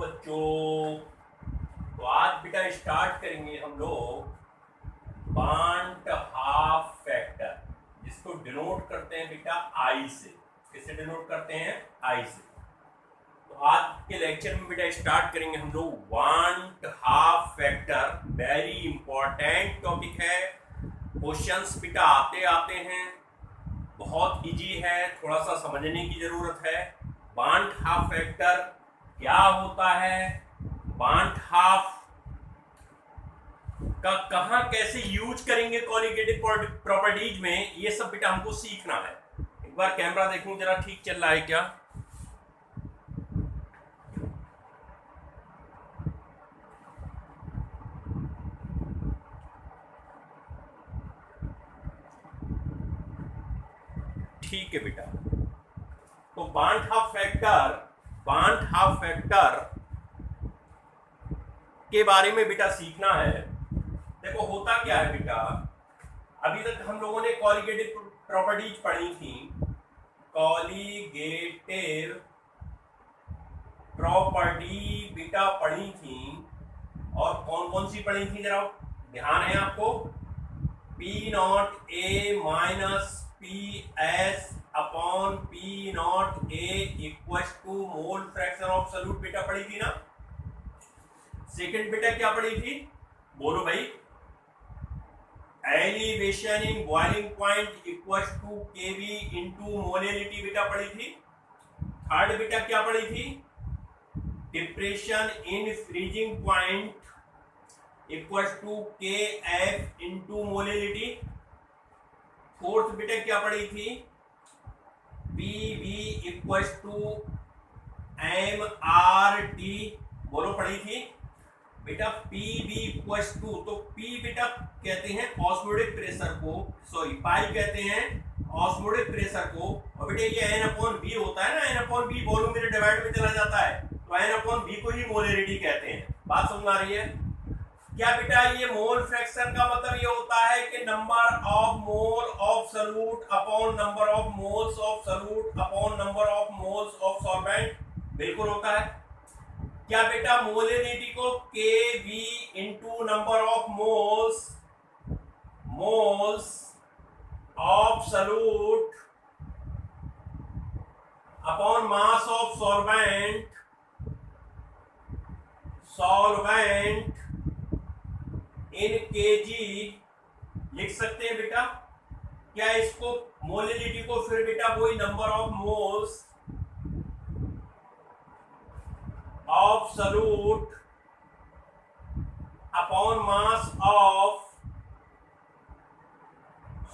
बच्चों, तो आज बेटा स्टार्ट करेंगे हम लोग बांट हाफ फैक्टर, जिसको डिनोट करते हैं बेटा आई से। किससे डिनोट करते हैं? आई से। तो आज के लेक्चर में बेटा स्टार्ट करेंगे हम लोग बांट half factor. Very important topic है, क्वेश्चंस बेटा आते आते हैं, बहुत इजी है, थोड़ा सा समझने की जरूरत है। बांट हाफ फैक्टर क्या होता है, बांट हाफ का कहां कैसे यूज करेंगे कॉलिगेटिव प्रॉपर्टीज में, ये सब बेटा हमको सीखना है। एक बार कैमरा देखूं जरा, ठीक चल रहा है क्या? ठीक है बेटा। तो बांट हाफ फैक्टर के बारे में बेटा सीखना है। देखो होता क्या है बेटा, अभी तक हम लोगों ने कॉलिगेटिव प्रॉपर्टीज पढ़ी थी। कॉलिगेटिव प्रॉपर्टी बेटा पढ़ी थी, और कौन कौन सी पढ़ी थी जरा ध्यान है आपको? P naught A minus P S upon P naught A equal to mole fraction of solute बेटा पढ़ी थी ना। सेकंड बेटा क्या पढ़ी थी, बोलो भाई? Elevation in boiling point equal to KB into molality बेटा पढ़ी थी। थर्ड बेटा क्या पढ़ी थी? Depression in freezing point equal to K F into molality. Fourth बेटा क्या पढ़ी थी? P V equal to M R T, बोलो पढ़ी थी बेटा? पी वी इक्वल टू, तो पी बेटा कहते हैं ऑस्मोटिक प्रेशर को, सॉरी पाई कहते हैं ऑस्मोटिक प्रेशर को, और बेटा ये एन अपॉन बी होता है ना, एन अपॉन बी वॉल्यूम मेरे डिवाइड में चला जाता है, तो एन अपॉन बी को ही मोलरिटी कहते हैं। बात समझ आ रही है क्या बेटा? ये मोल फ्रैक्शन का मतलब ये होता है कि number of mole of solute upon number of moles of solute upon number of moles of solvent, बिल्कुल होता है। क्या बेटा? मोलरिटी को K B into number of moles of solute upon mass of solvent in kg लिख सकते हैं बेटा। क्या इसको मोलरिटी को फिर बेटा वही number of moles of solute upon mass of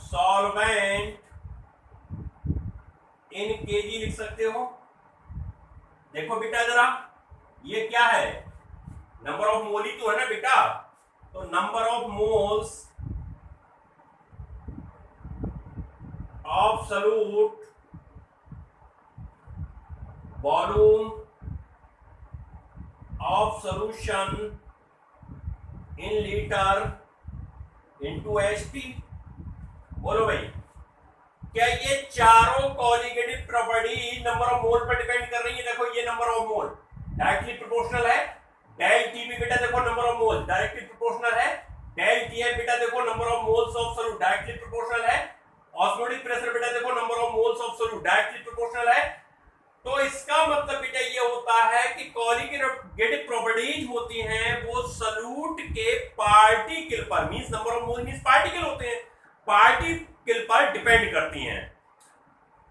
solvent in kg लिख सकते हो। देखो बेटा जरा, ये क्या है? नंबर ऑफ मोल ही तो है ना बेटा, तो number of moles of solute volume of solution in litre into HT. बोलो भाई, क्या ये चारों कॉलिगेटिव प्रॉपर्टी नंबर ऑफ मोल पर डिपेंड कर रही है? देखो ये number of mole directly proportional है, डेल टी भी बेटा देखो number of mole directly proportional है, डेल टी है बेटा देखो number of moles of solute directly proportional है, ऑस्मोटिक प्रेशर बेटा देखो number of moles of solute directly proportional है। तो इसका मतलब बेटा ये होता है कि कॉलिगेटिव प्रॉपर्टीज होती हैं वो सॉल्यूट के पार्टिकल पर, means number of mole means particle होते हैं, पार्टिकल पर डिपेंड करती हैं।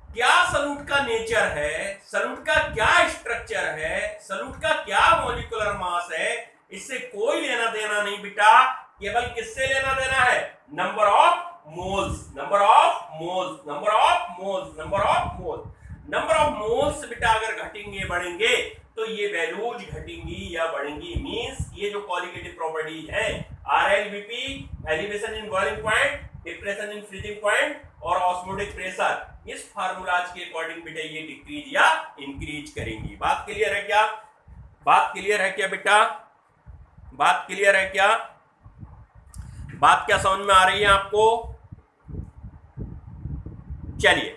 क्या सॉल्यूट का नेचर है, सॉल्यूट का क्या स्ट्रक्चर है, सॉल्यूट का क्या मॉलिक्यूलर मास है, इससे कोई लेना देना नहीं बेटा। केवल किससे लेना देना है? Number of moles, number of moles, number of moles, number of moles. Number of moles बेटा अगर घटेंगे बढ़ेंगे तो ये वैल्यूज घटेंगी या बढ़ेंगी। मींस ये जो कॉलिगेटिव प्रॉपर्टीज है RLBP, elevation in boiling point, depression in freezing point और ऑस्मोटिक प्रेशर, इस फार्मूलाज के अकॉर्डिंग बेटा ये डिक्रीज या इंक्रीज करेंगी। बात क्लियर है क्या? बात क्लियर है क्या बेटा? बात क्लियर है क्या? बात क्या समझ में आ रही है आपको? चलिए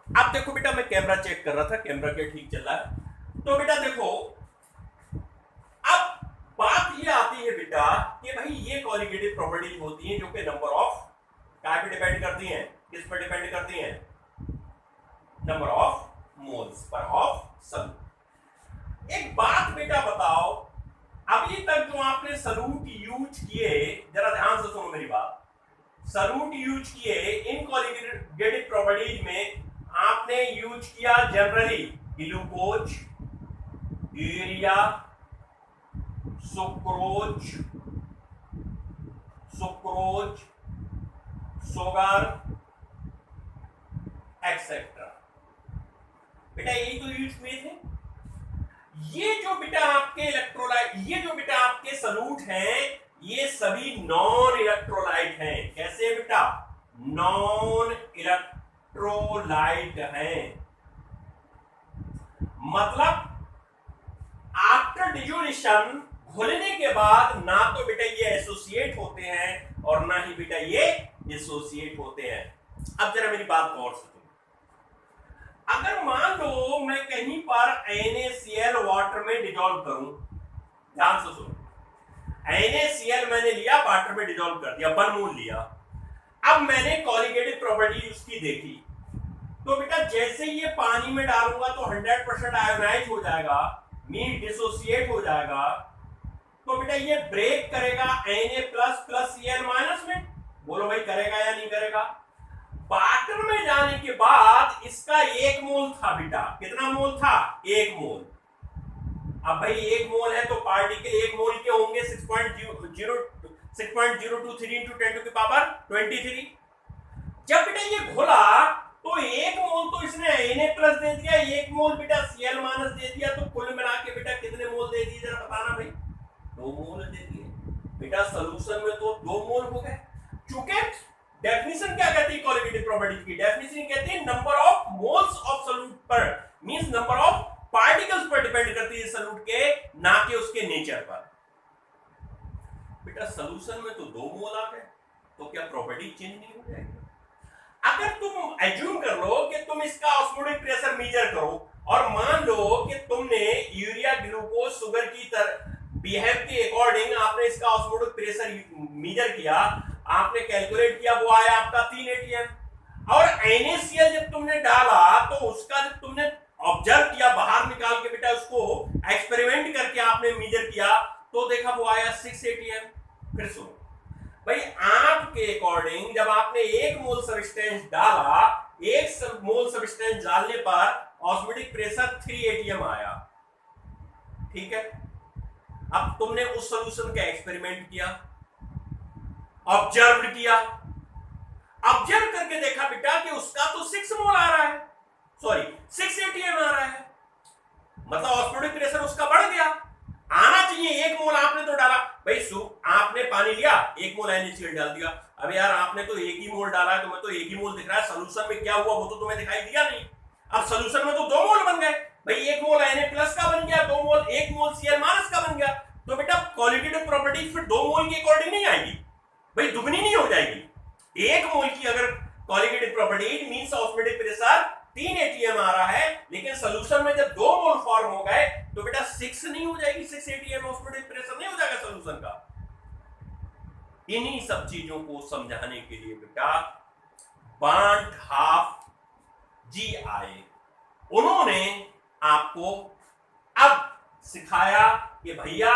अब देखो बेटा, मैं कैमरा चेक कर रहा था, कैमरा क्या ठीक चल रहा है। तो बेटा देखो, कॉलिगेटिव प्रॉपर्टीज होती हैं जो कि नंबर ऑफ क्या पे डिपेंड करती हैं, किस पर डिपेंड करती हैं, number of moles per of solute. एक बात बेटा बताओ, अभी तक जो आपने सॉल्यूट यूज किए, जरा ध्यान से सुनो मेरी बात, सॉल्यूट यूज किए इन कॉलिगेटिव प्रॉपर्टीज में आपने यूज किया generally glucose, urea, sucrose, sugar etcetera. बेटा यही तो यूज किए थे। ये जो बेटा आपके इलेक्ट्रोलाइट, ये जो बेटा आपके सॉल्यूट हैं, ये सभी नॉन इलेक्ट्रोलाइट हैं। कैसे बेटा? नॉन इलेक्ट्रोलाइट हैं। मतलब आफ्टर डिजोनेशन, घुलने के बाद ना तो बेटा ये एसोसिएट होते हैं और ना ही बेटा ये डिसोसिएट होते हैं। अब जरा मेरी बात गौर से सुनो। अगर मान लो मैं कहीं पर NaCl वाटर में डिजोल्व करूं, ध्यान से सुनो, NaCl मैंने लिया, वाटर में डिजोल्व कर दिया, 1 मोल लिया। अब मैंने कॉलिगेटिव प्रॉपर्टी उसकी देखी, तो बेटा जैसे ये पानी में डालूंगा तो 100% आयोनाइज हो जाएगा, मीन डिसोसिएट हो जाएगा। तो बेटा ये ब्रेक करेगा Na++Cl- में। बोलो भाई करेगा या नहीं करेगा? वाटर में जाने के बाद इसका 1 मोल था बेटा। कितना मोल था? 1 मोल। अब भाई 1 मोल है तो पार्टिकल 1 मोल के होंगे 6.023 into 10⁻23। जब बेटा ये घुला तो 1 मोल तो इसने Na+ दे दिया, 1 मोल बेटा Cl- दे दिया, तो कुल मिला के बेटा कितने मोल दे दिए जरा बताना भाई? 2 मोल दे दिए बेटा। सॉल्यूशन में तो 2 मोल हो गए। चूंकि डेफिनेशन क्या कहती है कॉलिगेटिव प्रॉपर्टीज की? डेफिनेशन कहती है number of moles of solute पर, मींस नंबर ऑफ पार्टिकल्स पर डिपेंड करती है सॉल्यूट के, ना कि उसके नेचर पर। बेटा सॉल्यूशन में तो 2 मोल आ गए, तो क्या प्रॉपर्टी चेंज नहीं हो जाएगी? अगर तुम एज्यूम कर लो कि तुम इसका ऑस्मोटिक प्रेशर मेजर करो और मान लो कि तुमने यूरिया, ग्लूकोज, शुगर की तरह बिहेव के अकॉर्डिंग आपने इसका ऑस्मोटिक प्रेशर मेजर किया, आपने कैलकुलेट किया, वो आया आपका 3 atm। और NaCl जब तुमने डाला तो उसका जब तुमने ऑब्जर्व किया, बाहर निकाल के बेटा उसको एक्सपेरिमेंट करके आपने मेजर किया, तो देखा वो आया 6 atm। फिर सुनो भाई, आपके अकॉर्डिंग जब आपने 1 मोल सब्सटेंस डाला, 1 मोल सब्सटेंस डालने पर ऑस्मोटिक प्रेशर 3 atm आया, ठीक है। अब तुमने उस सॉल्यूशन का एक्सपेरिमेंट किया, ऑब्जर्व किया, ऑब्जर्व करके देखा बेटा कि उसका तो 6 मोल आ रहा है, सॉरी 6 atm आ रहा है, मतलब ऑस्मोटिक प्रेशर उसका बढ़ गया। आना चाहिए 1 मोल आपने तो डाला भाई, आपने पानी लिया, 1 मोल NaCl डाल दिया। अब यार आपने तो 1 ही मोल डाला है, तुम्हें तो 1 ही मोल दिख रहा है, सॉल्यूशन में क्या हुआ वो तो तुम्हें दिखाई दिया नहीं। अब सॉल्यूशन में तो 2 मोल बन गए भाई, 1 मोल Na+ का बन गया, 2 मोल 1 मोल Cl- का बन गया। तो बेटा क्वालिटेटिव प्रॉपर्टी फिर 2 मोल के अकॉर्डिंग नहीं आएगी भाई, दुगनी नहीं हो जाएगी। 1 मोल की अगर qualitative property means osmotic pressure 3 atm आ रहा है, लेकिन सॉल्यूशन में जब 2 मोल फॉर्म हो गए तो बेटा 6 नहीं हो जाएगी, 6 atm ऑस्मोटिक प्रेशर नहीं हो जाएगा सॉल्यूशन का। इन्हीं सब चीजों को समझाने के लिए बेटा बार्ट हाफ जी आए, उन्होंने आपको अब सिखाया कि भैया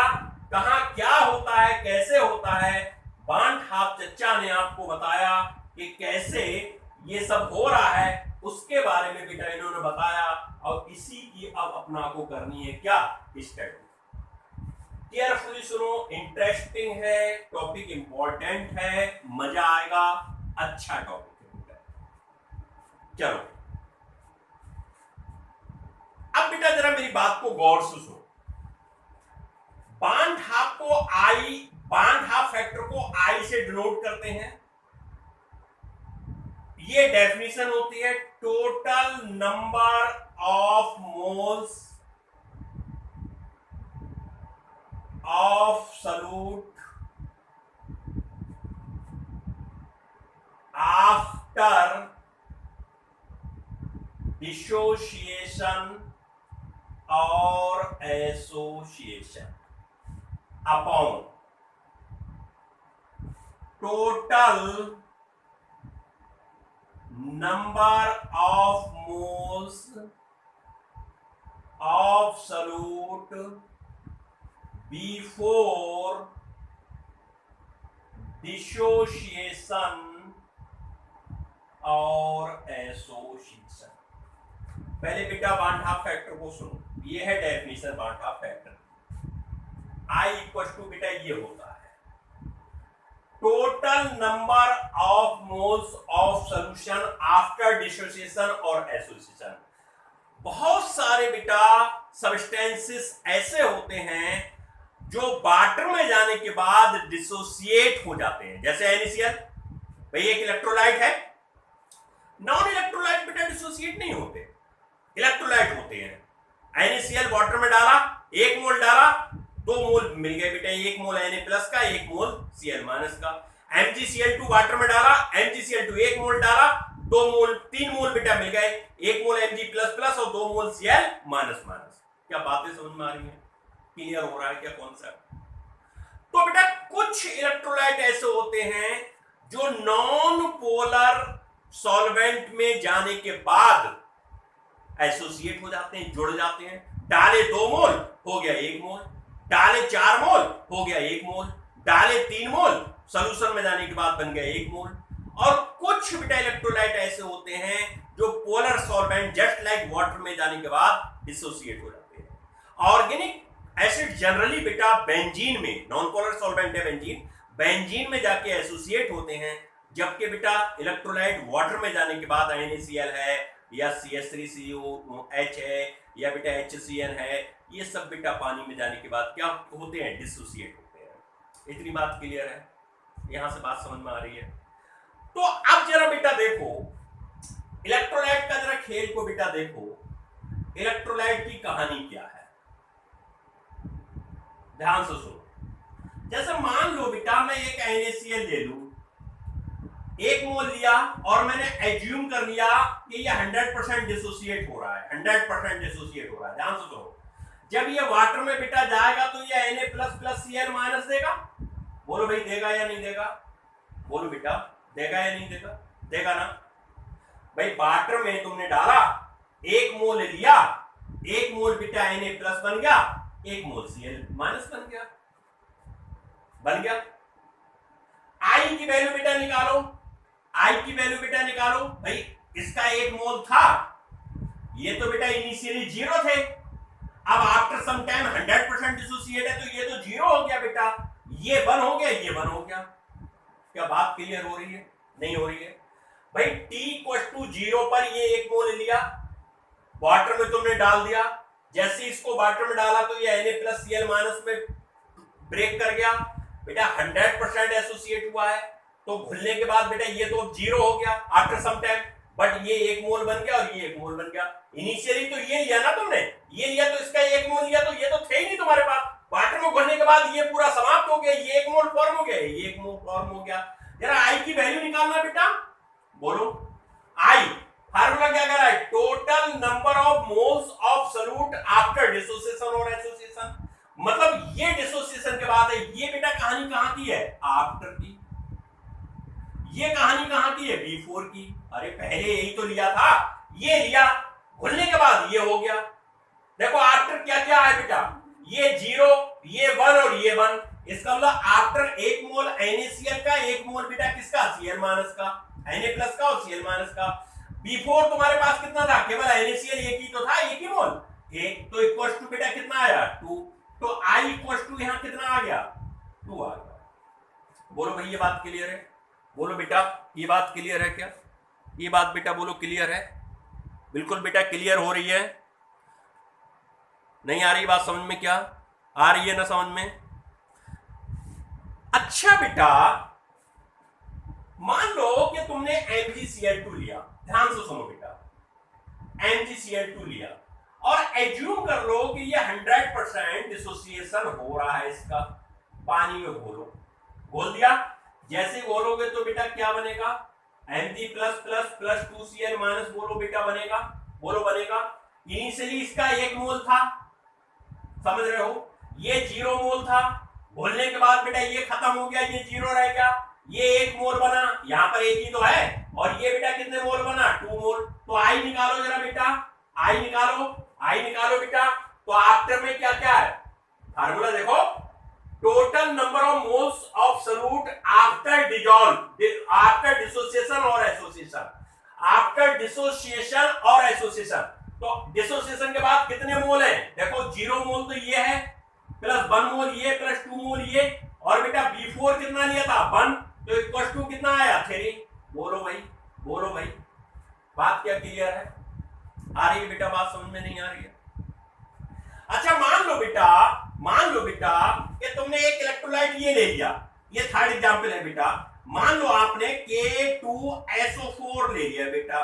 कहां क्या होता है, कैसे होता है। बार्ट हाफ चच्चा ने आपको बताया कि कैसे ये सब हो रहा है, उसके बारे में बेटा इन्होंने बताया, और इसी की अब अपना को करनी है क्या, स्टडी। केयरफुली सुनो, इंटरेस्टिंग है टॉपिक, इंपॉर्टेंट है, मजा आएगा, अच्छा टॉपिक है। चलो अब बेटा जरा मेरी बात को गौर से सुनो। बार्ट हाफ फैक्टर को आई से डिनोट करते हैं। ये डेफिनेशन होती है total number of moles of solute after dissociation और association upon total number of moles of solute before dissociation और एसोसिएशन। पहले बेटा वन हाफ फैक्टर को सुनो, ये है definition van't Hoff factor. I equal to बेटा ये होता है total number of moles of solution after dissociation और एसोसिएशन। बहुत सारे बेटा सब्सटेंसेस ऐसे होते हैं जो वाटर में जाने के बाद डिसोसिएट हो जाते हैं, जैसे NaCl। भाई एक इलेक्ट्रोलाइट है, नॉन इलेक्ट्रोलाइट बेटा डिसोसिएट नहीं होते, इलेक्ट्रोलाइट होते हैं। NaCl वाटर में डाला, 1 मोल डाला, 2 मोल मिल गए बेटा, 1 मोल Na+ का, 1 मोल Cl- का। MgCl2 वाटर में डाला, MgCl2 1 मोल डाला, 2 मोल 3 मोल बेटा मिल गए, 1 मोल Mg++ और 2 मोल Cl-। क्या बातें समझ में आ रही है? क्लियर हो रहा है क्या कॉन्सेप्ट? तो बेटा कुछ इलेक्ट्रोलाइट ऐसे होते हैं जो नॉन पोलर सॉल्वेंट में जाने के बाद एसोसिएट हो जाते हैं, जुड़ जाते हैं। डाले 2 मोल हो गया 1 मोल, डाले 4 मोल हो गया 1 मोल, डाले 3 मोल सॉल्यूशन में जाने के बाद बन गया 1 मोल। और कुछ बेटा इलेक्ट्रोलाइट ऐसे होते हैं जो polar solvent just like water में जाने के बाद डिसोसिएट हो जाते हैं। ऑर्गेनिक एसिड जनरली बेटा बेंजीन में, नॉन पोलर सॉल्वेंट है बेंजीन में जाके एसोसिएट होते हैं, जबकि बेटा इलेक्ट्रोलाइट वाटर में जाने के बाद NaCl है या CH3COH है या बेटा HCN है, ये सब बेटा पानी में जाने के बाद क्या होते हैं? डिसोसिएट होते हैं। इतनी बात क्लियर है? यहां से बात समझ में आ रही है? तो अब जरा बेटा देखो इलेक्ट्रोलाइट का जरा खेल को बेटा देखो, इलेक्ट्रोलाइट की कहानी क्या है, ध्यान से सुनो। जैसे मान लो बेटा मैं एक NaCl ले लूं, 1 मोल लिया और मैंने एज्यूम कर लिया कि ये 100% डिसोसिएट हो रहा है, 100% डिसोसिएट हो रहा है। ध्यान से सुनो, जब ये वाटर में बेटा जाएगा तो ये Na++ Cl- देगा। बोलो भाई देगा या नहीं देगा? बोलो बेटा देगा या नहीं देगा? देगा ना भाई। वाटर में तुमने डाला, 1 मोल लिया, 1 मोल बेटा Na+ बन गया, 1 मोल Cl- बन गया। आई की वैल्यू बेटा निकालो, आई की वैल्यू बेटा निकालो। भाई इसका 1 मोल था, ये तो बेटा इनिशियली 0 थे, अब आफ्टर सम टाइम 100% डिसोसिएट है तो ये तो 0 हो गया बेटा, ये 1 हो गया, ये 1 हो गया। क्या बात क्लियर हो रही है? नहीं हो रही है? भाई T=0 पर ये 1 मोल लिया, वाटर में तुमने डाल दिया, जैसे इसको वाटर में डाला तो ये Na+ Cl- में ब्रेक कर गया बेटा, 100% एसोसिएट हुआ है, तो घुलने के बाद बेटा ये तो 0 हो गया आफ्टर सम टाइम, बट ये 1 मोल बन गया और ये 1 मोल बन गया। इनिशियली तो ये लिया ना तुमने, ये लिया तो इसका 1 मोल लिया, तो ये तो थे ही नहीं तुम्हारे पास। वाटर में घुलने के बाद ये पूरा समाप्त हो गया, ये 1 मोल फॉर्म हो गया, ये 1 मोल फॉर्म हो गया। जरा आई की वैल्यू निकालना बेटा, बोलो आई फार्मूला क्या कह रहा है? Total number of moles of solute after dissociation और एसोसिएशन। मतलब ये डिसोसिएशन के बाद है, ये बेटा कहानी कहां की है? आफ्टर की। ये कहानी कहां की है? बिफोर की। अरे पहले यही तो लिया था, ये लिया, घुलने के बाद ये हो गया। देखो आफ्टर क्या क्या है बेटा, ये 0, ये 1 और ये 1। इसका मतलब आफ्टर 1 मोल NaCl का, 1 मोल बेटा किसका? Cl- का, Na+ का और Cl- का। बिफोर तुम्हारे पास कितना था? केवल NaCl एक ही तो था, 1 ही मोल, 1 तो इक्वल टू बेटा कितना आया? 2। तो I इक्वल टू यहां कितना आ गया? 2 आ गया। बोलो भाई ये बात क्लियर है? बोलो बेटा ये बात क्लियर है क्या? ये बात बेटा बोलो क्लियर है? बिल्कुल बेटा क्लियर हो रही है? नहीं आ रही बात समझ में? क्या आ रही है ना समझ में? अच्छा बेटा मान लो कि तुमने MgCl2 लिया, ध्यान से सुनो बेटा, MgCl2 लिया और एज्यूम कर लो कि ये 100% डिसोसिएशन हो रहा है इसका। पानी में घोलो, घोल दिया, जैसे घोलोगे तो बेटा क्या बनेगा? Mg++ + 2Cl- बोलो बेटा बनेगा, बोलो बनेगा। इनिशियली इसका 1 मोल था, समझ रहे हो? ये 0 मोल था, घोलने के बाद बेटा ये खत्म हो गया, ये 0 रह गया, ये 1 मोल बना, यहां पर एक ही तो है, और ये बेटा कितने मोल बना 2 मोल। तो आई निकालो जरा बेटा, आई निकालो बेटा। तो आफ्टर में क्या क्या है, फार्मूला देखो, total number of moles of solute after dissolve, after dissociation और एसोसिएशन, आफ्टर डिसोसिएशन और एसोसिएशन। तो डिसोसिएशन के बाद कितने मोल है, देखो 0 मोल तो ये है, प्लस 1 मोल ये, प्लस 2 मोल ये, और बेटा बिफोर कितना लिया था 1, तो इक्वल टू कितना आया 3। बोलो भाई, बोलो भाई, बात क्या क्लियर है, आ रही है बेटा, बात समझ में नहीं आ रही है? अच्छा मान लो बेटा कि तुमने एक इलेक्ट्रोलाइट ये ले लिया, ये थर्ड एग्जांपल है बेटा, मान लो आपने K2SO4 ले लिया बेटा,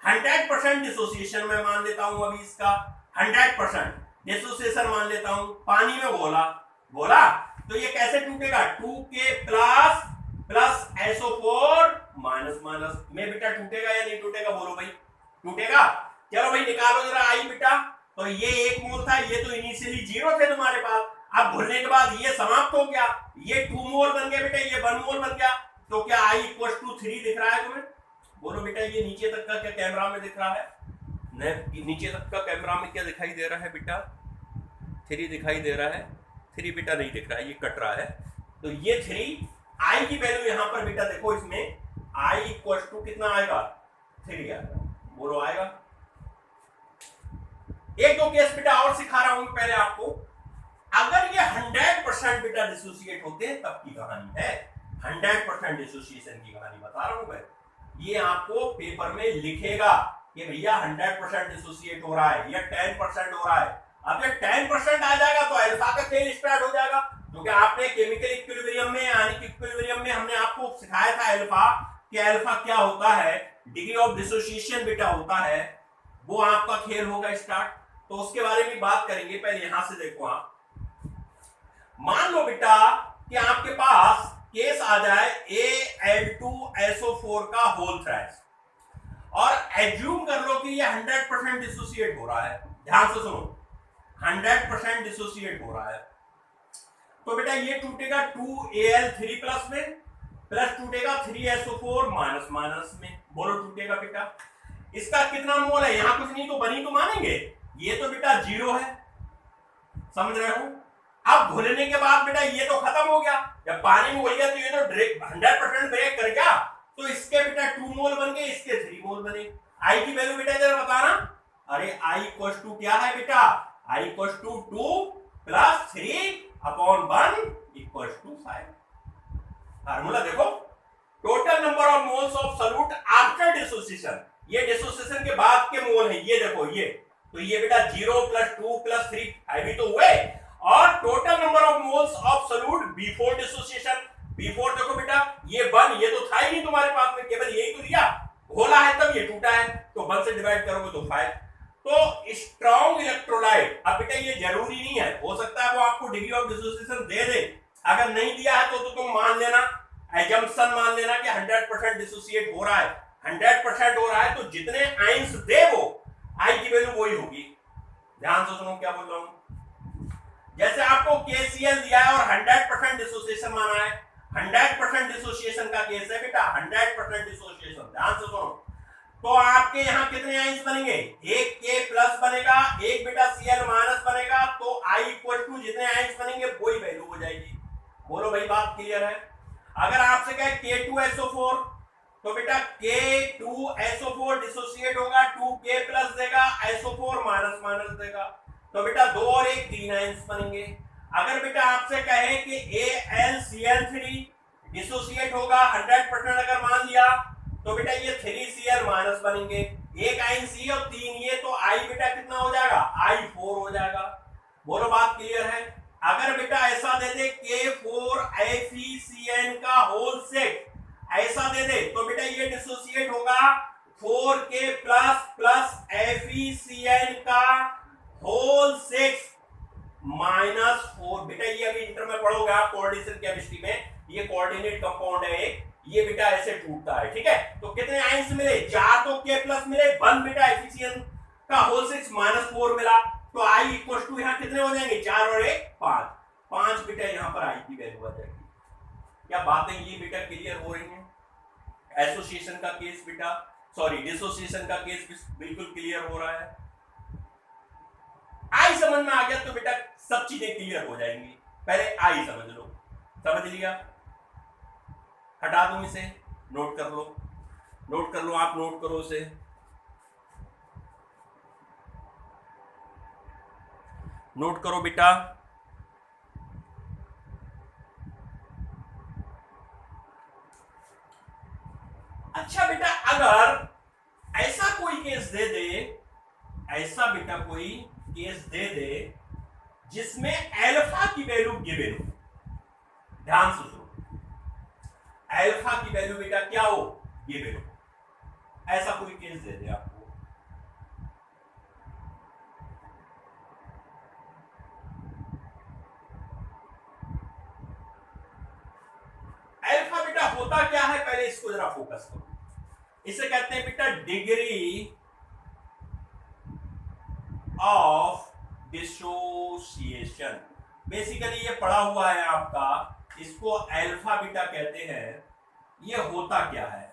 100% डिसोसिएशन में मान लेता हूं अभी इसका, 100% डिसोसिएशन मान लेता हूं, पानी में बोला तो ये कैसे टूटेगा, 2K प्लस SO4 माइनस में बेटा टूटेगा या नहीं टूटेगा, बोलो भाई, टूटेगा। चलो भाई निकालो जरा आई बेटा, तो ये 1 मोल था, ये तो इनिशियली 0 थे तुम्हारे पास, अब भूलने के बाद ये समाप्त हो गया, ये 2 मोल बन गया बेटा, ये 1 मोल बन गया, तो क्या I इक्वल टू 3 दिख रहा है तुम्हें, बोलो बेटा। ये नीचे तक का क्या कैमरा में दिख रहा है, नीचे तक का कैमरा में क्या दिखाई दे रहा है बेटा, 3 दिखाई दे रहा है, 3 बेटा नहीं दिख रहा है, ये कट रहा है, तो ये 3 I की वैल्यू यहां पर बेटा देखो, इसमें I इक्वल टू कितना आएगा 3 आएगा, बोलो आएगा। एक दो केस बेटा और सिखा रहा हूं पहले आपको, अगर ये 100% बेटा डिसोसिएट होते हैं तब की कहानी है, 100% डिसोसिएशन की कहानी बता रहा हूं मैं, ये आपको पेपर में लिखेगा कि भैया 100% डिसोसिएट हो रहा है या 10% हो रहा है। अब जब 10% आ जाएगा तो अल्फा का खेल स्टार्ट हो जाएगा, क्योंकि आपने केमिकल इक्विलिब्रियम में यानी कि इक्विलिब्रियम में हमने आपको सिखाया था अल्फा, कि अल्फा क्या होता है, डिग्री ऑफ डिसोसिएशन बेटा होता है, वो आपका खेल होगा स्टार्ट, तो उसके बारे में बात करेंगे। पहले यहां से देखो, आप मान लो बेटा कि आपके पास केस आ जाए Al2SO4 का होल थ्राइस, और एज्यूम कर लो कि ये 100% डिसोसिएट हो रहा है, ध्यान से सुनो, 100% डिसोसिएट हो रहा है, तो बेटा ये टूटेगा 2Al3 प्लस में, प्लस टूटेगा 3SO4 माइनस में, बोलो टूटेगा बेटा। इसका कितना मोल है, यहां कुछ नहीं तो बनी तो मानेंगे, ये तो बेटा 0 है, समझ रहे हो। अब घुलने के बाद बेटा ये तो खत्म हो गया, जब पानी में घुल गया तो ये तो 100% ब्रेक कर गया, तो इसके बेटा 2 मोल बन गए, इसके 3 मोल बने। आई की वैल्यू बेटा जरा बताना, अरे आई इक्वल टू क्या है बेटा, i equal to 2 plus 3/1 equal to 5। फार्मूला देखो, total number of moles of solute after dissociation, ये डिसोसिएशन के बाद के मोल है, ये देखो ये, तो ये बेटा 0 प्लस 2 प्लस 3 भी तो हुए, और total number of moles of solute before dissociation, before देखो बेटा ये 1, ये तो था ही नहीं तुम्हारे पास में, केवल यही तो लिया, घोला है तब ये टूटा है, तो 1 से डिवाइड करोगे तो 5। तो स्ट्रॉन्ग इलेक्ट्रोलाइट, अब बेटा ये जरूरी नहीं है, हो सकता है वो आपको डिग्री ऑफ डिसोसिएशन दे दे, अगर नहीं दिया है तो तुम मान लेना, एजम्पशन मान लेना कि 100% डिसोसिएट हो रहा है, 100% हो रहा है, तो जितने आयंस दे वो आई की वैल्यू वही होगी। ध्यान से सुनो क्या बोल रहा हूं, जैसे आपको KCl दिया है और 100% डिसोसिएशन माना है, 100% डिसोसिएशन का केस है बेटा, 100% डिसोसिएशन, ध्यान से सुनो, तो आपके यहां कितने आयंस बनेंगे, एक K प्लस बनेगा, एक बेटा Cl माइनस बनेगा, तो I इक्वल टू जितने आयंस बनेंगे वही वैल्यू हो जाएगी। बोलो भाई बात क्लियर है। अगर आपसे कहे K2SO4, तो बेटा K2SO4 डिसोसिएट होगा, 2K प्लस देगा, SO4 माइनस देगा, तो बेटा 2 और 1 3 आयंस बनेंगे। अगर बेटा आपसे कहे कि AlCl3 डिसोसिएट होगा 100% अगर मान लिया, तो बेटा ये 3Cl माइनस बनेंगे, 1 आयन C और 3 ये, तो I बेटा कितना हो जाएगा, I4 हो जाएगा। बोलो बात क्लियर है। अगर बेटा ऐसा दे दे K4FeCN का होल सेट, ऐसा दे दे, तो बेटा ये डिसोसिएट होगा 4K प्लस FeCN का होल 6 -4। बेटा ये अभी इंटर में पढ़ोगे आप कोऑर्डिनेशन केमिस्ट्री में, ये कोऑर्डिनेट कंपाउंड है एक, ये बेटा ऐसे टूटता है, ठीक है। तो कितने आयंस मिले, 4 तो K प्लस मिले, 1 बेटा FeCN का होल 6 -4 मिला, तो I इक्वल टू यहां कितने हो जाएंगे, 4 और 1 5 बेटा यहां पर I की वैल्यू आ जाएगी। क्या बातें ये बेटा क्लियर हो रही हैं? एसोसिएशन का केस बेटा, सॉरी डिसोसिएशन का केस बिल्कुल क्लियर हो रहा है। आई समझ में आ गया तो बेटा सब चीजें क्लियर हो जाएंगी। पहले आई समझ लो, समझ लिया, हटा दूं इसे, नोट कर लो, नोट कर लो, आप नोट करो उसे। नोट करो बेटा। अच्छा बेटा, अगर ऐसा कोई केस दे दे, ऐसा बेटा कोई केस दे दे जिसमें अल्फा की वैल्यू गिवन हो, ध्यान से सुनो, अल्फा की वैल्यू बेटा क्या हो, गिवन हो, ऐसा कोई केस दे दे आपको, अल्फा बेटा होता क्या है, पहले इसको जरा फोकस करो। इसे कहते हैं बेटा डिग्री ऑफ डिसोसिएशन। बेसिकली ये पढ़ा हुआ है आपका, इसको अल्फा बीटा कहते हैं। ये होता क्या है,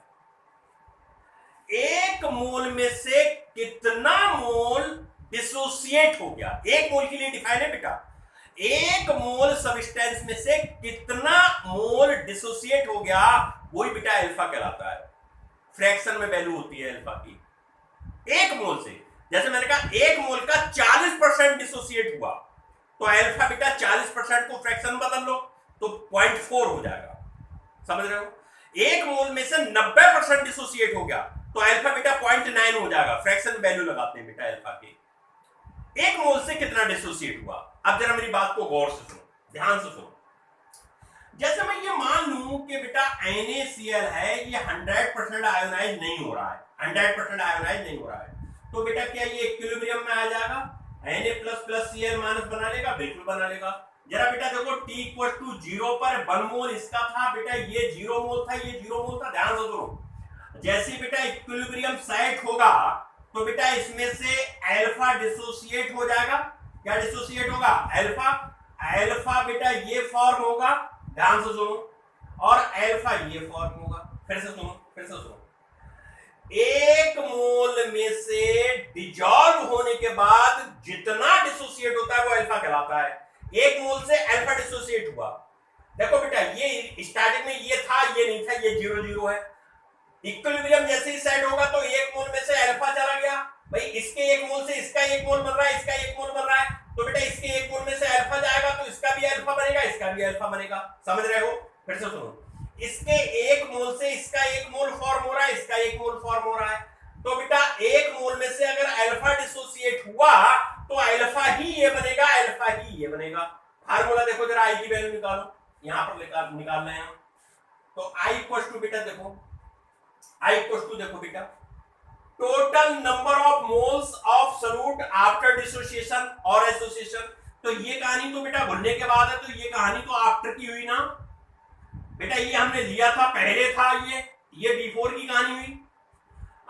एक मोल में से कितना मोल डिसोसिएट हो गया, एक मोल के लिए डिफाइन है बेटा, एक मोल सब्सटेंस में से कितना मोल डिसोसिएट हो गया, वही बेटा अल्फा कहलाता है। फ्रैक्शन में वैल्यू होती है अल्फा की, एक मोल से, जैसे मैंने कहा एक मोल का 40% डिसोसिएट हुआ तो अल्फा बेटा 40% को फ्रैक्शन बदल लो तो 0.4 हो जाएगा, समझ रहे हो। एक मोल में से 90% डिसोसिएट हो गया तो अल्फा बेटा 0.9 हो जाएगा, फ्रैक्शन वैल्यू लगाते हैं बेटा अल्फा की। एक मोल से कितना डिसोसिएट हुआ, अब जरा मेरी बात को गौर से सुनो, ध्यान से सुनो। जैसे मैं ये मान लूं कि बेटा NaCl है, ये 100% आयोनाइज नहीं हो रहा है, 100% आयोनाइज नहीं हो रहा है, तो बेटा क्या ये इक्विलिब्रियम में आ जाएगा, Na++Cl माइनस बना लेगा, बिल्कुल बना लेगा। जरा बेटा देखो T=0 पर 1 मोल इसका था बेटा, ये 0 मोल था, ये 0 मोल था, ध्यान से सुनो। जैसे बेटा इक्विलिब्रियम सेट होगा तो बेटा इसमें से अल्फा डिसोसिएट हो जाएगा, क्या डिसोसिएट होगा, अल्फा, अल्फा बेटा ये फॉर्म होगा, ध्यान से सुनो, और अल्फा ये फॉर्म होगा, फिर से सुनो, फिर से सुनो। एक मोल में से डिसॉल्व होने के बाद जितना डिसोसिएट होता है वो अल्फा कहलाता है। एक मोल से अल्फा डिसोसिएट हुआ, देखो बेटा ये स्टार्टिंग में ये था, ये नहीं था, ये 0 0 है। इक्विलिब्रियम जैसे ही सेट होगा तो एक मोल में से अल्फा चला गया, भाई इसके एक मोल से इसका एक मोल बन रहा है, इसका एक मोल बन रहा है, तो बेटा इसके एक मोल में से अल्फा जाएगा तो इसका भी अल्फा बनेगा, इसका भी अल्फा बनेगा, समझ रहे हो। फिर से सुनो, इसके एक मोल से इसका एक मोल फॉर्म हो रहा है, इसका एक मोल फॉर्म हो रहा है, तो बेटा एक मोल में से अगर अल्फा डिसोसिएट हुआ तो अल्फा ही ये बनेगा, अल्फा ही ये बनेगा। फार्मूला देखो जरा, आई की वैल्यू निकालो, यहां पर निकाल रहे हैं, तो आई इक्वल्स टू बेटा देखो, आई इक्वल्स टू देखो बेटा total number of moles of solute after dissociation और एसोसिएशन। तो ये कहानी तो बेटा भुलने के बाद है, तो ये कहानी तो आफ्टर की हुई ना बेटा, ये हमने लिया था पहले था, ये बिफोर की कहानी हुई।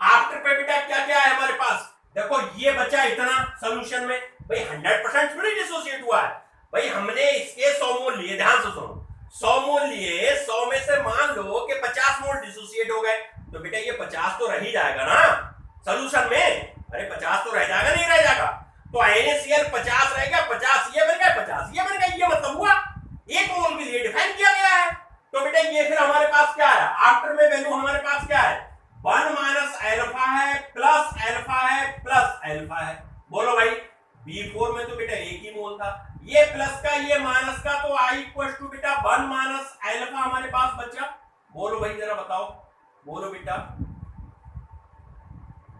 आफ्टर पे बेटा क्या क्या है हमारे पास, देखो ये बचा इतना सोल्यूशन में, भाई 100% थोड़ी डिसोसिएट हुआ है, भाई हमने इसके 100 मोल लिए, ध्यान से सुनो, 100 मोल लिए, 100 में से मान लो कि 50 मोल डिसोसिएट हो गए, तो बेटा ये 50 तो रह ही जाएगा ना सोल्यूशन में, अरे 50 तो रह जाएगा, नहीं रह जाएगा, तो NaCl 50 रह गया, 50 ये बन गया, 50 ये बन गया, ये मतलब हुआ एक मोल के लिए डिफाइन किया गया है। तो बेटा ये फिर हमारे पास क्या है, आफ्टर में वैल्यू हमारे पास क्या है, 1 माइनस अल्फा है प्लस अल्फा है प्लस अल्फा है, बोलो भाई। B4 में तो बेटा एक ही मोल था, ये प्लस का ये माइनस का, तो I इक्वल टू बेटा 1 माइनस अल्फा हमारे पास बचा, बोलो भाई जरा बताओ, बोलो बेटा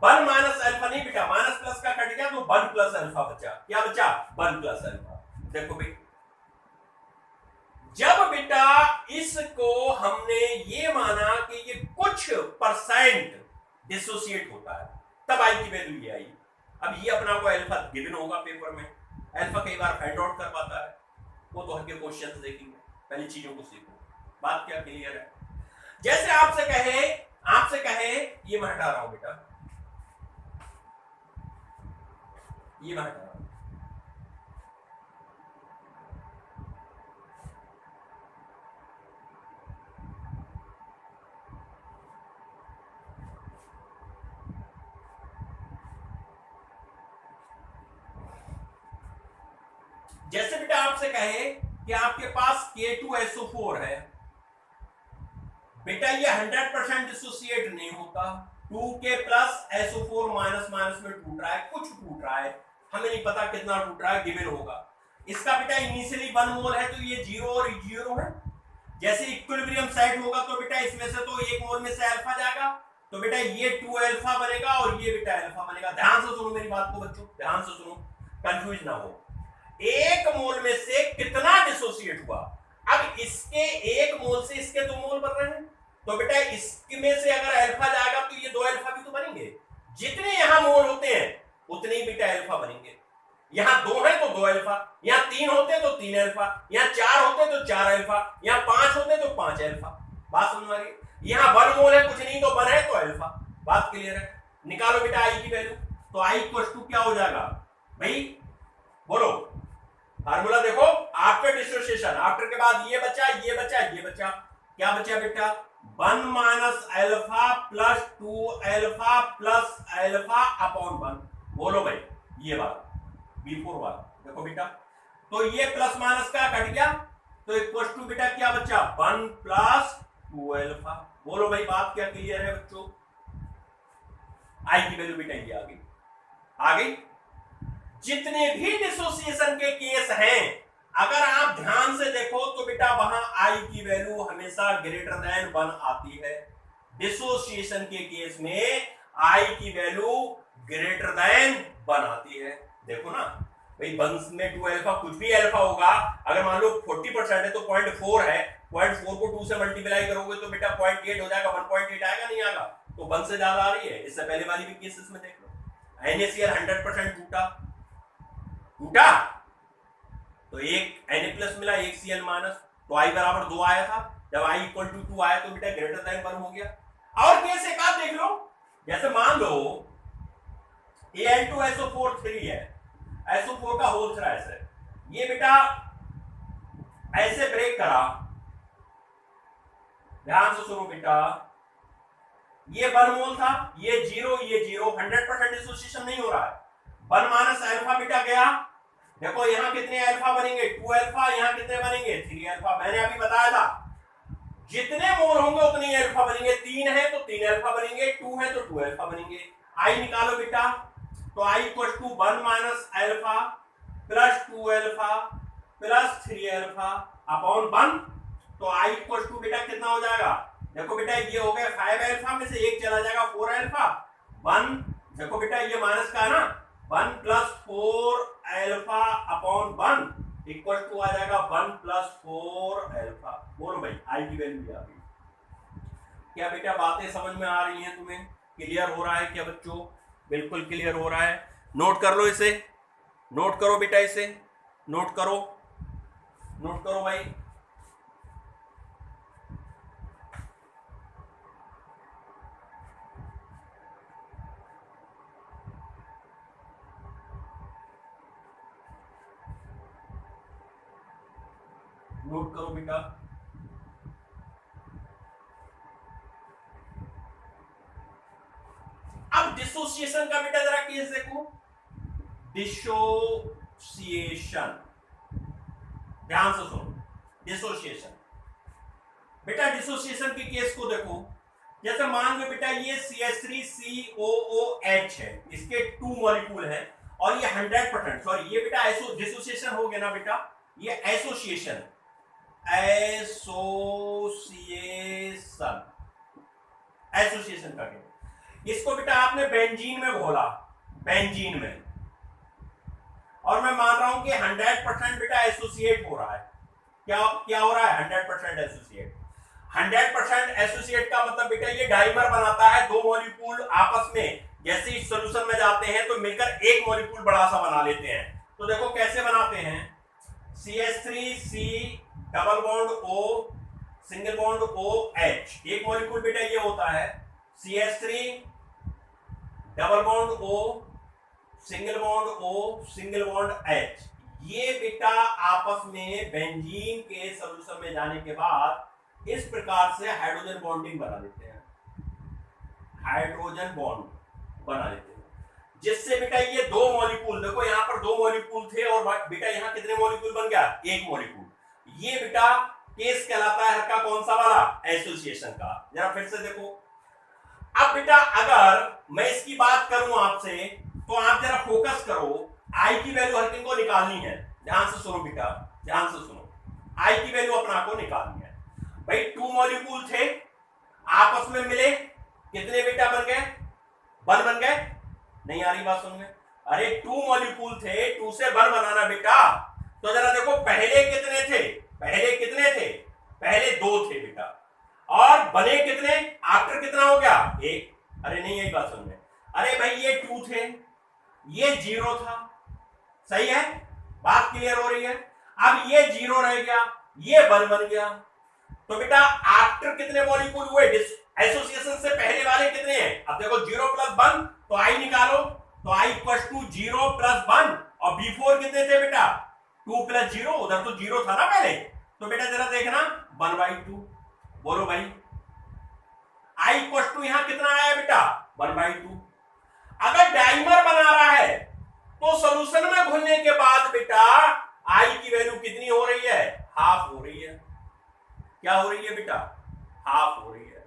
1 माइनस अल्फा नहीं बेटा, माइनस प्लस का कट गया तो 1 प्लस अल्फा बचा, क्या बचा, 1 प्लस अल्फा। देखो भाई जब बेटा इसको हमने ये माना कि ये कुछ परसेंट डिसोसिएट होता है, तब आई की वैल्यू ये आई। अब ये अपना को अल्फा गिवन होगा पेपर में, अल्फा कई बार फाइंड आउट कर पाता है, वो तो हल्के क्वेश्चंस देखेंगे, पहले चीजों को सीखो, बात क्या क्लियर है। जैसे आपसे कहे ये मैं हटा रहा हूं बेटा, ये मैं हटा रहा हूं, जैसे बेटा आपसे कहे कि आपके पास K2SO4 है, बेटा ये 100% डिसोसिएट नहीं होता, 2K plus SO4 minus minus में टूट रहा है, कुछ टूट रहा है, हमें नहीं पता कितना टूट रहा है, गिवन होगा। इसका बेटा इनिशियली 1 मोल है तो ये 0 और 0 है। जैसे इक्विलिब्रियम सेट होगा तो बेटा इसमें से तो 1 मोल में से अल्फा जाएगा, तो बेटा ये 2 अल्फा बनेगा और ये बेटा अल्फा बनेगा। ध्यान से सुनो मेरी बात को बच्चों, ध्यान से सुनो, कंफ्यूज ना हो। 1 मोल में से कितना डिसोसिएट हुआ? अब इसके 1 मोल से इसके 2 मोल बन रहे हैं, तो बेटा इसमें से अगर अल्फा जाएगा तो ये 2 अल्फा भी तो बनेंगे। जितने यहां मोल होते हैं उतने ही बेटा अल्फा बनेंगे। यहां 2 है तो 2 अल्फा, यहां 3 होते तो 3 अल्फा, यहां 4 होते तो 4 अल्फा, यहां 5 होते तो 5 अल्फा। बात समझ आ रही है? यहां 1 मोल है, कुछ नहीं तो 1 है तो अल्फा। बात क्लियर है? निकालो बेटा आई की वैल्यू। तो आई इक्वल टू क्या हो जाएगा भाई, बोलो फार्मूला देखो। आफ्टर डिसोसिएशन, आफ्टर के बाद ये बचा, ये बचा, ये बचा, क्या बचा बेटा? 1 minus alpha plus 2 alpha plus alpha upon 1। बोलो भाई ये बात बिफोर बात देखो बेटा, तो ये प्लस माइनस का कट गया, तो इक्वल टू बेटा क्या बचा? 1 प्लस 2 अल्फा। बोलो भाई बात क्या क्लियर है बच्चों? आई की वैल्यू बेटा ये आ गई। जितने भी डिसोसिएशन के केस हैं, अगर आप ध्यान से देखो तो बेटा वहां आई की वैल्यू हमेशा ग्रेटर देन 1 आती है। डिसोसिएशन के केस में आई की वैल्यू ग्रेटर देन 1 आती है। देखो ना भाई, 1 में 2 अल्फा, कुछ भी अल्फा होगा, अगर मान लो 40% है तो 0.4 है, 0.4 को 2 से मल्टीप्लाई करोगे तो बेटा 0.8 हो जाएगा, 1.8 आएगा नहीं आएगा? तो 1 से ज्यादा आ रही है। इससे पहले वाली भी केसेस में देख लो, NaCl 100% टूटा तो एक Na प्लस मिला, एक Cl माइनस, तो I बराबर 2 आया था। जब I इक्वल टू 2 आया तो बेटा ग्रेटर देन 1 हो गया। और केस एक आप देख लो, जैसे मान लो Al2SO4 3 है, SO4 का होल थ्राइस है, ये बेटा ऐसे ब्रेक करा, ध्यान से सुनो बेटा, ये 1 मोल था, ये 0, ये 0, 100% डिसोसिएशन नहीं हो रहा है। 1 माइनस अल्फा बेटा गया, देखो यहां कितने अल्फा बनेंगे? 2 अल्फा, यहां कितने बनेंगे? 3 अल्फा। मैंने अभी बताया था जितने मोल होंगे उतने अल्फा बनेंगे। 3 है तो 3 अल्फा बनेंगे, 2 है तो 2 अल्फा बनेंगे। आई निकालो बेटा, तो i equal to 1 minus alpha plus 2 alpha plus 3 alpha upon 1। तो आई इक्वल टू बेटा कितना हो जाएगा? देखो बेटा ये हो गया 5 अल्फा में से एक चला जाएगा 4 अल्फा, 1, देखो बेटा ये माइनस का है ना, 1 plus 4 alpha upon 1 equal to आ जाएगा 1 प्लस 4 अल्फा। बोलो भाई आई की वैल्यू आ गई। क्या बेटा बातें समझ में आ रही हैं तुम्हें? क्लियर हो रहा है क्या बच्चों? बिल्कुल क्लियर हो रहा है। नोट कर लो इसे, नोट करो बेटा, इसे नोट करो, नोट करो भाई। नोट करो बेटा। अब डिसोसिएशन का बेटा जरा केस देखो, डिसोसिएशन, ध्यान से सुनो, डिसोसिएशन बेटा, डिसोसिएशन के केस को देखो। जैसे मान लो बेटा ये CH3COOH है, इसके 2 मॉलिक्यूल है और ये 100%, सॉरी ये बेटा डिसोसिएशन हो गया ना बेटा, ये एसोसिएशन, एसोसिएशन का केस। इसको बेटा आपने बेंजीन में घोला, बेंजीन में, और मैं मान रहा हूं कि 100% बेटा एसोसिएट हो रहा है। क्या हो रहा है? 100% एसोसिएट। 100% एसोसिएट का मतलब बेटा ये डाइमर बनाता है, 2 मॉलिक्यूल आपस में जैसे इस सॉल्यूशन में जाते हैं तो मिलकर एक मॉलिक्यूल बड़ा सा बना लेते हैं। तो देखो कैसे बनाते हैं, CH3C double bond O single bond OH, एक मॉलिक्यूल बेटा ये होता है CH3 double bond O single bond O single bond H। ये बेटा आपस में बेंजीन के सॉल्यूशन में जाने के बाद इस प्रकार से हाइड्रोजन बॉन्डिंग बना लेते हैं, हाइड्रोजन बॉन्ड बना लेते हैं। जिससे बेटा ये दो मॉलिक्यूल, देखो यहां पर दो मॉलिक्यूल थे और बेटा यहां कितने मॉलिक्यूल बन गया, एक मॉलिक्यूल। ये बेटा केस कहलाता है हर का कौन सा वाला, एसोसिएशन का। जरा फिर से देखो, अब बेटा अगर मैं इसकी बात करूं आपसे तो आप जरा फोकस करो, आई की वैल्यू हर किनको निकालनी है। ध्यान से सुनो बेटा, ध्यान से सुनो, आई की वैल्यू अपना को निकालनी है। भाई टू मॉलिक्यूल थे, आपस में मिले, कितने बेटा बन गए, वन बन गए। नहीं आ रही बात सुन में? अरे टू मॉलिक्यूल थे, टू से वन बनाना बेटा। तो जरा देखो पहले कितने थे, पहले कितने थे, पहले दो थे बेटा, और बने कितने, आफ्टर कितना हो गया, एक। अरे नहीं यही बात सुन में, अरे भाई ये टू थे, ये जीरो था, सही है, बात क्लियर हो रही है। अब ये जीरो रह गया, ये वन बन गया। तो बेटा आफ्टर कितने मॉलिक्यूल हुए, एसोसिएशन से पहले वाले कितने हैं। अब देखो जीरो प्लस वन, तो आई निकालो, तो i equal to zero plus one, और बिफोर कितने थे बेटा, टू प्लस जीरो, उधर तो जीरो था ना पहले। तो बेटा जरा देखना, वन बाई टू, बोलो भाई आई इक्वल टू यहां कितना आया बेटा, वन बाई टू। अगर डाइमर बना रहा है तो सॉल्यूशन में घुलने के बाद बेटा आई की वैल्यू कितनी हो रही है, हाफ हो रही है। क्या हो रही है बेटा, हाफ हो रही है।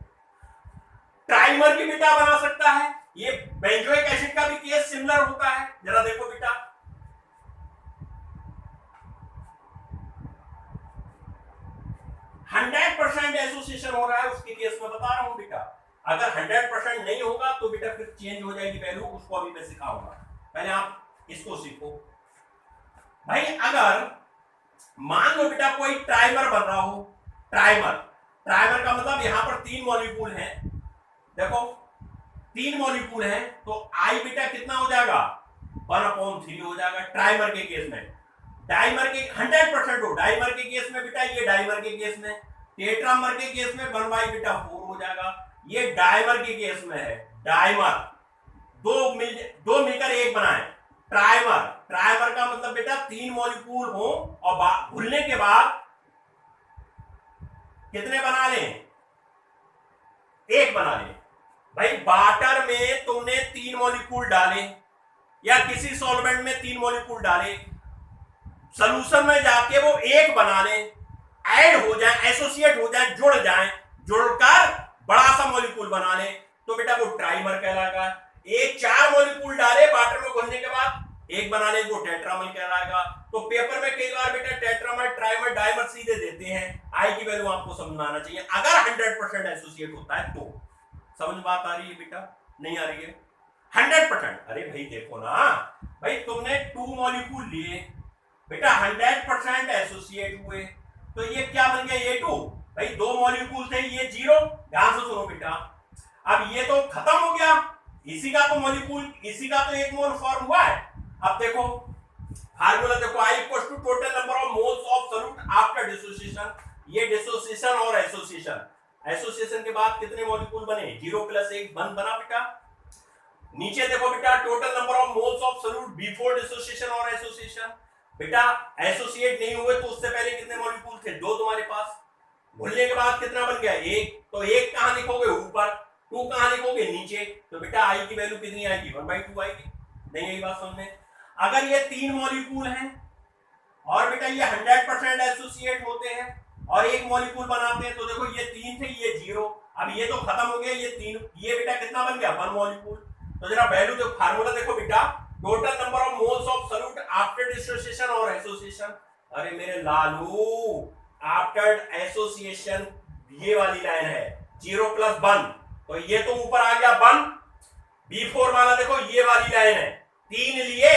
ट्राइमर की बेटा बना सकता है, ये बेंजोइक एसिड का भी केस सिमिलर होता है। जरा देखो बेटा, हंड्रेड परसेंट एसोसिएशन हो रहा है उसके केस में बता रहा हूं बेटा। अगर 100% नहीं होगा तो बेटा फिर चेंज हो जाएगी वैल्यू, उसको अभी मैं सिखाऊंगा, पहले आप इसको सीखो। भाई अगर मान लो बेटा कोई ट्राइमर बन रहा हो, ट्राइमर, ट्राइमर का मतलब यहां पर तीन मॉलिक्यूल हैं, देखो तीन मॉलिक्यूल हैं, तो आई बेटा कितना हो जाएगा, 1/3 हो जाएगा ट्राइमर के केस में। डाइमर के 100% हो, डाइमर के केस में बेटा ये डाइमर के केस में, टेट्रामर के केस में 1/4 हो जाएगा। ये डाइमर के केस में है, डाइमर दो मिलकर एक बनाए, ट्राइमर, ट्राइमर का मतलब बेटा तीन मॉलिक्यूल हो और घुलने के बाद कितने बना लें, एक बना लें। भाई वाटर में तुमने तीन मॉलिक्यूल डाले या किसी सॉल्वेंट में तीन मॉलिक्यूल डाले, सॉल्यूशन में जाके वो एक बना ले, ऐड हो जाए, एसोसिएट हो जाए, जुड़ जाए, जुड़कर बड़ा सा मॉलिक्यूल बना ले, तो बेटा वो ट्राइमर कहलाएगा। एक चार मॉलिक्यूल डाले वाटर में घुलने के बाद एक बना ले, वो टेट्रामर कहलाएगा। तो पेपर में कई बार बेटा टेट्रामर, ट्राइमर, डाइमर सीधे देते हैं। आई की वैल्यू आपको समझना चाहिए, अगर 100% एसोसिएट होता है तो। समझ बात आ रही है बेटा, नहीं आ रही है? 100%। अरे भाई देखो ना, भाई तुमने टू मॉलिक्यूल लिए बेटा, 100% एसोसिएट हुए, तो ये क्या बन गया, A2। भाई दो मॉलिक्यूल थे, ये जीरो। ध्यान से सुनो बेटा, अब ये तो खत्म हो गया, इसी का तो मॉलिक्यूल, इसी का तो एक मोल फॉर्म हुआ है। अब देखो फार्मूला देखो, I equal to total number of moles of solute after dissociation. ये डिसोसिएशन और एसोसिएशन, एसोसिएशन के बाद कितने मॉलिक्यूल बने, 0 + 1 1 बना बेटा। नीचे देखो बेटा, total number of moles of solute before dissociation और एसोसिएशन। बेटा एसोसिएट नहीं हुए तो उससे पहले कितने मॉलिक्यूल थे, दो तुम्हारे पास, घुलने के बाद कितना बन गया, एक। तो एक कहां लिखोगे, ऊपर, टू कहां लिखोगे, नीचे। तो बेटा आई की वैल्यू कितनी आएगी, 1/2 आएगी। नहीं यही बात समझ में? अगर ये तीन मॉलिक्यूल हैं और बेटा ये 100% एसोसिएट होते हैं और एक मॉलिक्यूल बनाते हैं, तो देखो ये तीन थे, ये जीरो, अब ये तो खत्म हो गया, ये तीन, ये बेटा कितना बन गया, 1 मॉलिक्यूल। तो जरा वैल्यू देखो, फार्मूला देखो बेटा, total number of moles of solute after dissociation और एसोसिएशन। अरे मेरे लालू, आफ्टर एसोसिएशन ये वाली लाइन है, 0 + 1, तो ये तो ऊपर आ गया 1। B4 वाला देखो ये वाली लाइन है, तीन लिए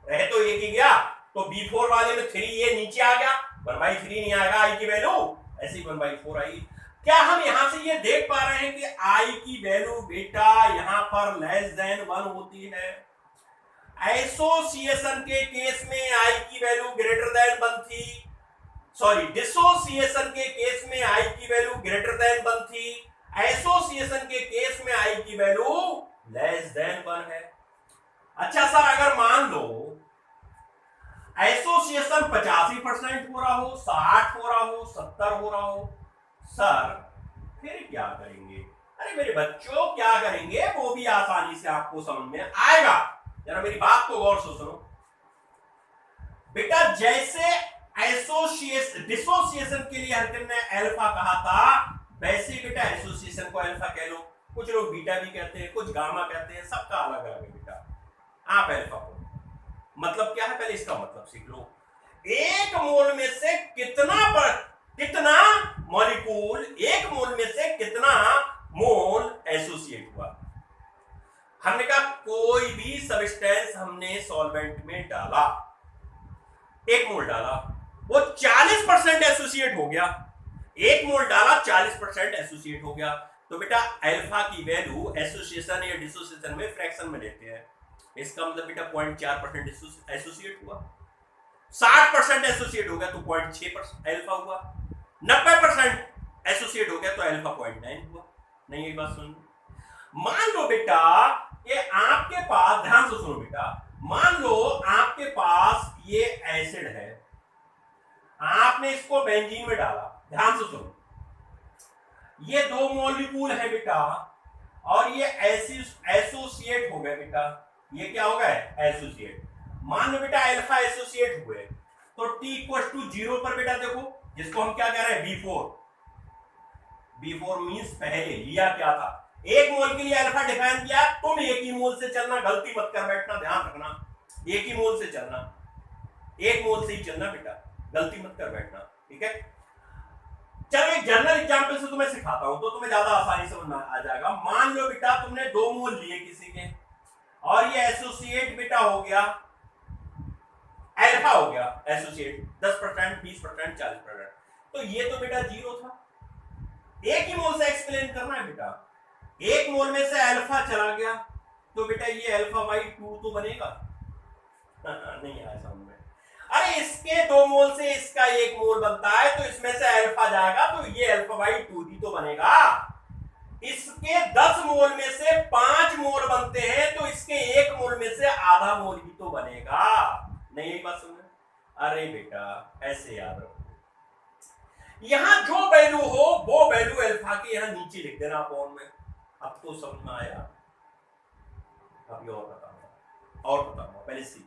रहे तो एक ही गया, तो B4 वाले में 3, ये नीचे आ गया, 1/3 नहीं आएगा, आई की वैल्यू ऐसी 1/4 आई। क्या हम यहां से ये देख पा रहे हैं कि आई की वैल्यू बेटा यहां पर <1 होती है। एसोसिएशन के केस में आई की वैल्यू <1 थी, सॉरी डिसोसिएशन के केस में आई की वैल्यू <1 थी, एसोसिएशन के केस में आई की वैल्यू <1 है। अच्छा सर, अगर मान लो एसोसिएशन 85% हो रहा हो, 60 हो रहा हो, 70 हो रहा हो, सर फिर क्या करेंगे? अरे मेरे बच्चों क्या करेंगे, वो भी आसानी से आपको समझ में आएगा। जरा मेरी बात को गौर से सुनो बेटा। जैसे एसोसिएशन डिसोसिएशन के लिए हरकत ने अल्फा कहा था, वैसे बेटा एसोसिएशन को अल्फा कह लो। कुछ लोग बीटा भी कहते हैं, कुछ गामा कहते हैं, सबका अलग अलग है बेटा। आप अल्फा को मतलब क्या है पहले इसका मतलब सीख लो। एक मोल में से कितना मॉलिक्यूल, एक मोल में से कितना मोल एसोसिएट हुआ। हमने कहा कोई भी सब्सटेंस हमने सॉल्वेंट में डाला, एक मोल डाला, वो 40% एसोसिएट हो गया। एक मोल डाला 40% एसोसिएट हो गया, तो बेटा अल्फा की वैल्यू एसोसिएशन या डिसोसिएशन में फ्रैक्शन में लेते हैं। इसका मतलब बेटा 0.4% एसोसिएट हुआ। 60% एसोसिएट हो गया तो 0.6% अल्फा हुआ। 90% एसोसिएट हो गया तो अल्फा 0.9 हुआ। नहीं ये बात सुन। मान लो बेटा कि आपके पास, ध्यान से सुनो बेटा, मान लो आपके पास ये एसिड है, आपने इसको बेंजीन में डाला। ध्यान से सुनो, ये दो मॉलिक्यूल है बेटा और ये एसोसिएट हो गए बेटा। ये क्या हो गए? एसोसिएट। मान लो बेटा अल्फा एसोसिएट हुए तो t इक्वल टू 0 पर बेटा देखो, जिसको हम क्या कह रहे हैं? B4 मींस पहले लिया क्या था? एक मोल के लिए अल्फा डिफाइन किया। तुम एक ही मोल से चलना, गलती मत कर बैठना, ध्यान रखना। एक ही मोल से चलना, एक मोल से ही चलना बेटा, गलती मत कर बैठना, ठीक है? चलो एक जनरल एग्जांपल से तुम्हें सिखाता हूं तो तुम्हें ज्यादा आसानी से समझ आ जाएगा। मान लो बेटा तुमने 2 मोल लिए किसी के और ये एसोसिएट बेटा हो गया, अल्फा हो गया एसोसिएट 10%, 20%, 40%। तो ये तो बेटा 0 था। एक ही मोल से एक्सप्लेन करना है बेटा। एक मोल में से अल्फा चला गया तो बेटा ये अल्फा बाई 2 तो बनेगा। नहीं आया समझ में? अरे इसके 2 मोल से इसका 1 मोल बनता है तो इसमें से अल्फा जाएगा तो ये अल्फा बाई 2 ही तो बनेगा। इसके 10 मोल में से 5 मोल बनते हैं तो इसके 1 मोल में से आधा मोल ही तो बनेगा। नहीं यही बात सुन? अरे बेटा ऐसे याद रखो, यहां जो वैल्यू हो वो वैल्यू अल्फा के यहां नीचे लिख देना अपॉन में। अब तो समझ में आया? अभी और बताऊंगा, पहले सीखो।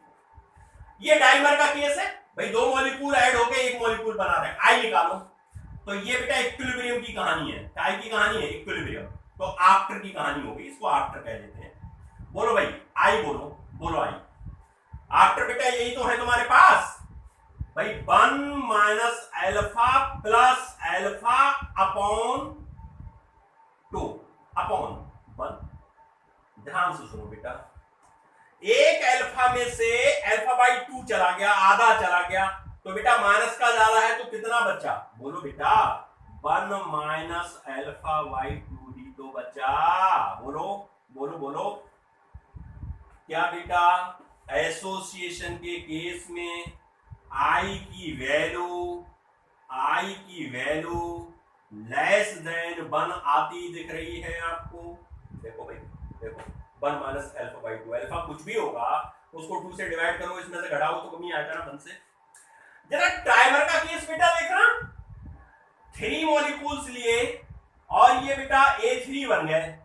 ये डाइमर का केस है भाई, 2 मॉलिक्यूल ऐड होकर 1 मॉलिक्यूल बना रहे हैं, आई निकालो। तो ये बेटा इक्विलिब्रियम की कहानी है। काय की कहानी है? इक्विलिब्रियम। तो आफ्टर की कहानी होगी, इसको आफ्टर कह देते हैं। बोलो भाई आई, बोलो आई। आफ्टर बेटा यही तो है तुम्हारे पास भाई, 1 minus alpha plus alpha upon 2 upon 1। ध्यान से सुनो बेटा, एक अल्फा में से अल्फा बाई 2 चला गया, आधा चला गया, तो बेटा माइनस का ज्यादा है तो कितना बचा? बोलो बेटा 1 माइनस अल्फा बाई 2 ही तो बचा। बोलो क्या बेटा? एसोसिएशन के केस में आई की वैल्यू लेस देन 1 आती दिख रही है आपको? देखो भाई, देखो 1 माइनस अल्फा बाई 2, अल्फा कुछ भी होगा उसको 2 से डिवाइड करो, इसमें से घटाओ तो कमी आएगा ना 1 से। जरा ट्राइमर का केस बेटा देखना, 3 मॉलिक्यूल्स लिए और ये बेटा A3 बन गए।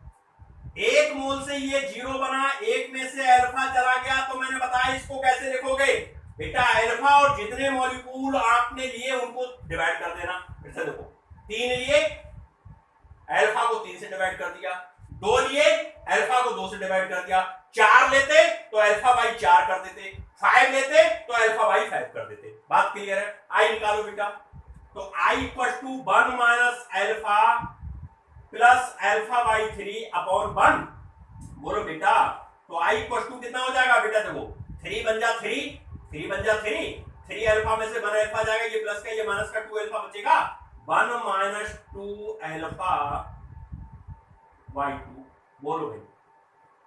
एक मोल से ये 0 बना, एक में से अल्फा चला गया, तो मैंने बताया इसको कैसे लिखोगे बेटा? अल्फा और जितने मॉलिक्यूल आपने लिए उनको डिवाइड कर देना। फिर से देखो, 3 लिए अल्फा को 3 से डिवाइड कर दिया, 2 लिए अल्फा को 2 से डिवाइड कर दिया, 4 लेते तो अल्फा बाई 4 कर देते, 5 लेते तो अल्फा बाई 5 कर देते। बात क्लियर है? आई निकालो बेटा। तो i equal to 1 minus alpha plus alpha by 3 upon 1। बोलो बेटा, तो आई इक्वल टू कितना हो जाएगा बेटा? देखो 3 बन जा 3 अल्फा में से 1 अल्फा जाएगा, ये प्लस का ये माइनस का 2 अल्फा बचेगा। 1 माइनस 2 अल्फा बाई 2। बोलो भाई,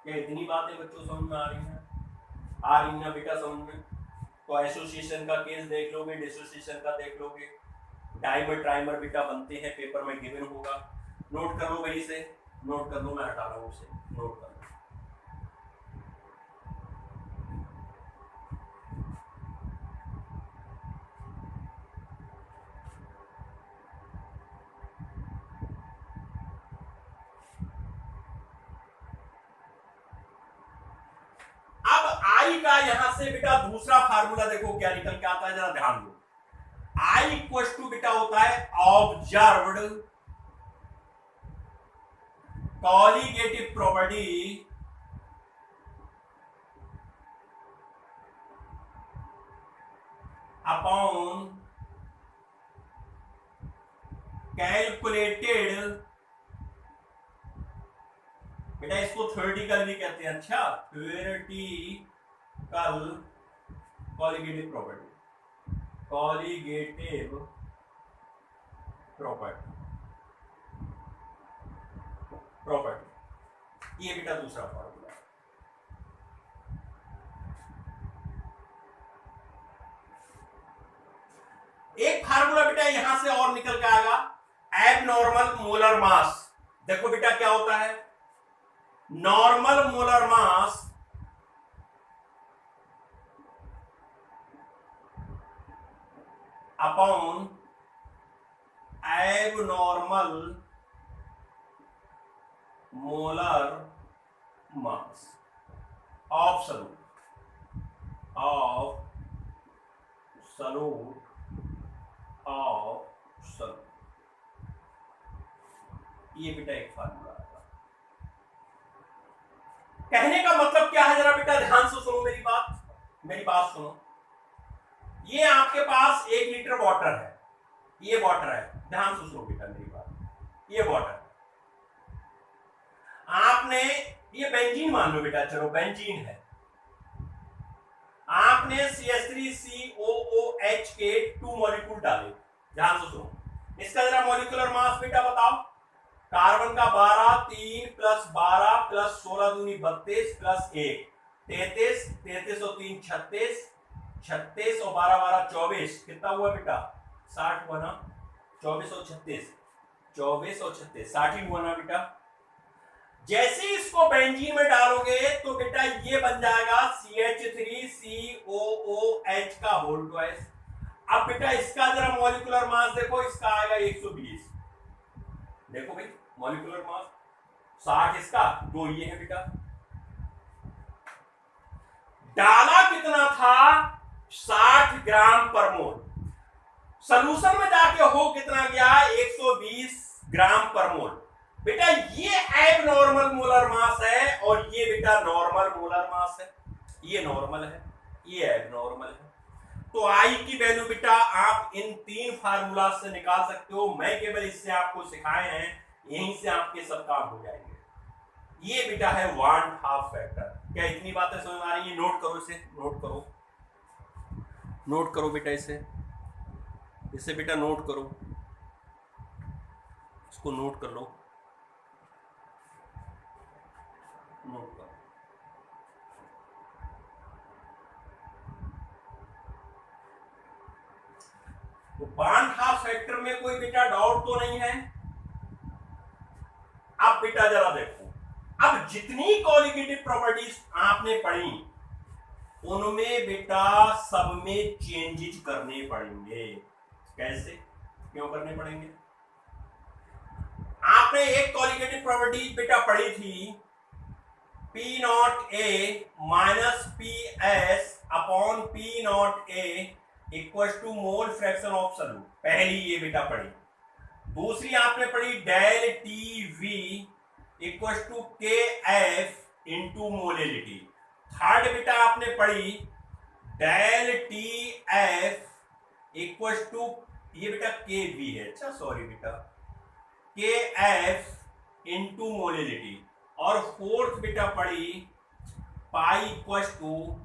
क्या इतनी बातें बच्चों समझ में आ रही हैं? आ रही है बेटा समझ में? तो एसोसिएशन का केस देख लोगे, डिसोसिएशन का देख लोगे, डाइमर ट्राइमर बेटा बनते हैं, पेपर में गिवन होगा। नोट कर लो भाई, इसे नोट कर लो, मैं हटा रहा हूं उसे, नोट कर लो। अब आई का यहां से बेटा दूसरा फार्मूला देखो क्या निकल के आता है, जरा ध्यान दो। आई इक्वल टू बेटा होता है observed colligative property upon calculated, बेटा इसको थ्योरेटिकल भी कहते हैं। अच्छा, थ्योरेटिकल कॉलिगेटिव प्रॉपर्टी, ये बेटा दूसरा फॉर्मूला। एक फार्मूला बेटा यहां से और निकल के आएगा, एबनॉर्मल मोलर मास। देखो बेटा क्या होता है, normal molar mass upon abnormal molar mass of solute ये बेटा एक फार्मूला है। कहने का मतलब क्या है, जरा बेटा ध्यान से सुनो मेरी बात सुनो। ये आपके पास 1 लीटर वाटर है, ये वाटर है, ध्यान से सुनो बेटा मेरी बात। ये वाटर आपने, ये बेंजीन मान लो बेटा, चलो बेंजीन है। आपने CH3COOH के 2 मॉलिक्यूल डाले, ध्यान से सुनो। इसका जरा मॉलिक्यूलर मास बेटा बताओ। कार्बन का 12, 3 प्लस 12 प्लस 16 दूनी 32 प्लस 1 33, 33 और 3 36, 36 और 12 12 24, कितना हुआ बेटा 60 हुआ ना। 24 और 36, 24 और 36 60 ही हुआ ना बेटा। जैसे इसको बेंजीन में डालोगे तो बेटा ये बन जाएगा CH3COOH का होल ट्वाइस। अब बेटा इसका जरा मॉलिक्यूलर मास देखो, इसका आएगा 120। देखो भाई मॉलिक्यूलर मास 60 इसका, 2 ये है बेटा। डाला कितना था 60 ग्राम पर मोल, सॉल्यूशन में जाके हो कितना गया 120 ग्राम पर मोल। बेटा ये एबनॉर्मल मोलर मास है और ये बेटा नॉर्मल मोलर मास है। ये नॉर्मल है, ये एबनॉर्मल है। तो आई की वैल्यू बेटा आप इन 3 फार्मूला से निकाल सकते हो। मैं केवल इससे आपको सिखाए हैं, यहीं से आपके सब काम हो जाएंगे। ये बेटा है 1/2 फैक्टर। क्या इतनी बातें समझ आ रही है? नोट करो इसे, नोट करो बेटा इसे बेटा नोट करो, इसको नोट कर लो, नोट करो। तो 1/2 फैक्टर में कोई बेटा डाउट तो नहीं है? अब बेटा जरा देखो, अब जितनी कॉलिगेटिव प्रॉपर्टीज आपने पढ़ी उनमें बेटा सब में चेंजेस करने पड़ेंगे। कैसे, क्यों करने पड़ेंगे? आपने एक कॉलिगेटिव प्रॉपर्टी बेटा पढ़ी थी, P0A minus PS upon P0A equal to mole fraction of solute. पहली ये बेटा पढ़ी। दूसरी आपने पढ़ी del TV equal to KF into molality. Third बेटा आपने पढ़ी डेल TF इक्वल टू, ये बेटा KB है, अच्छा सॉरी बेटा, KF इंटू मोलिलिटी। और फोर्थ बेटा पढ़ी pi equal to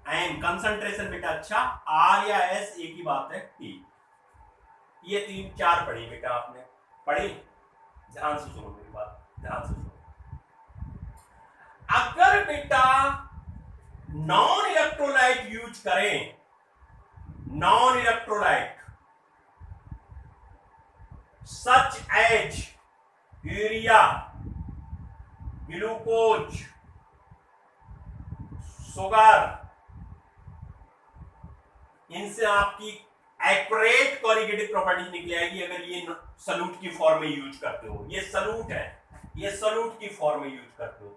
M, concentration बेटा, अच्छा R या S एक ही बात है, T। ये 3-4 पढ़ी बेटा आपने, पढ़ी? ध्यान से सुनो मेरी बात, ध्यान से सुनो। अगर बेटा नॉन इलेक्ट्रोलाइट यूज करें, non electrolyte such as urea, glucose, sugar, इनसे आपकी एक्यूरेट कॉलिगेटिव प्रॉपर्टीज निकल आएगी अगर ये सॉल्यूट की फॉर्म में यूज करते हो। ये सॉल्यूट है, ये सॉल्यूट की फॉर्म में यूज करते हो।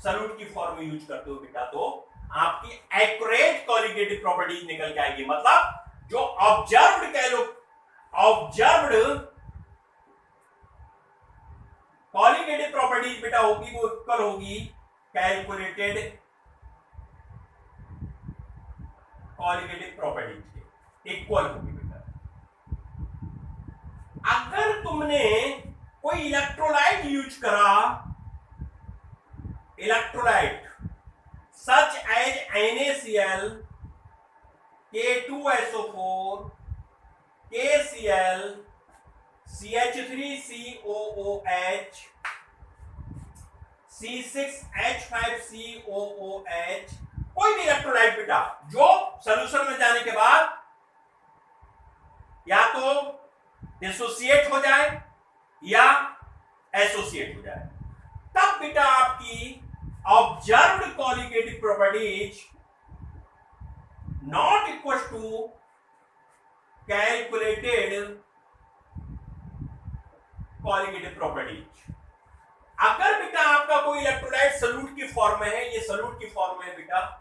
सल्यूट की फॉर्म यूज करते हो बेटा तो आपकी एक्यूरेट कॉलिगेटिव प्रॉपर्टीज निकल के आएगी। मतलब जो ऑब्जर्व्ड कह लो, ऑब्जर्व्ड कॉलिगेटिव प्रॉपर्टीज बेटा होगी वो इक्वल होगी कैलकुलेटेड कॉलिगेटिव प्रॉपर्टीज के, इक्वल होगी बेटा। अगर तुमने कोई इलेक्ट्रोलाइट यूज करा, electrolyte such as NaCl, K2SO4, KCl, CH3COOH, C6H5COOH, कोई भी इलेक्ट्रोलाइट बेटा जो सॉल्यूशन में जाने के बाद या तो डिसोसिएट हो जाए या एसोसिएट हो जाए, तब बेटा आपकी observed colligative properties not equal to calculated colligative properties. अगर बेटा आपका कोई इलेक्ट्रोलाइट सल्यूट की फॉर्म में है, ये सल्यूट की फॉर्म में है बेटा,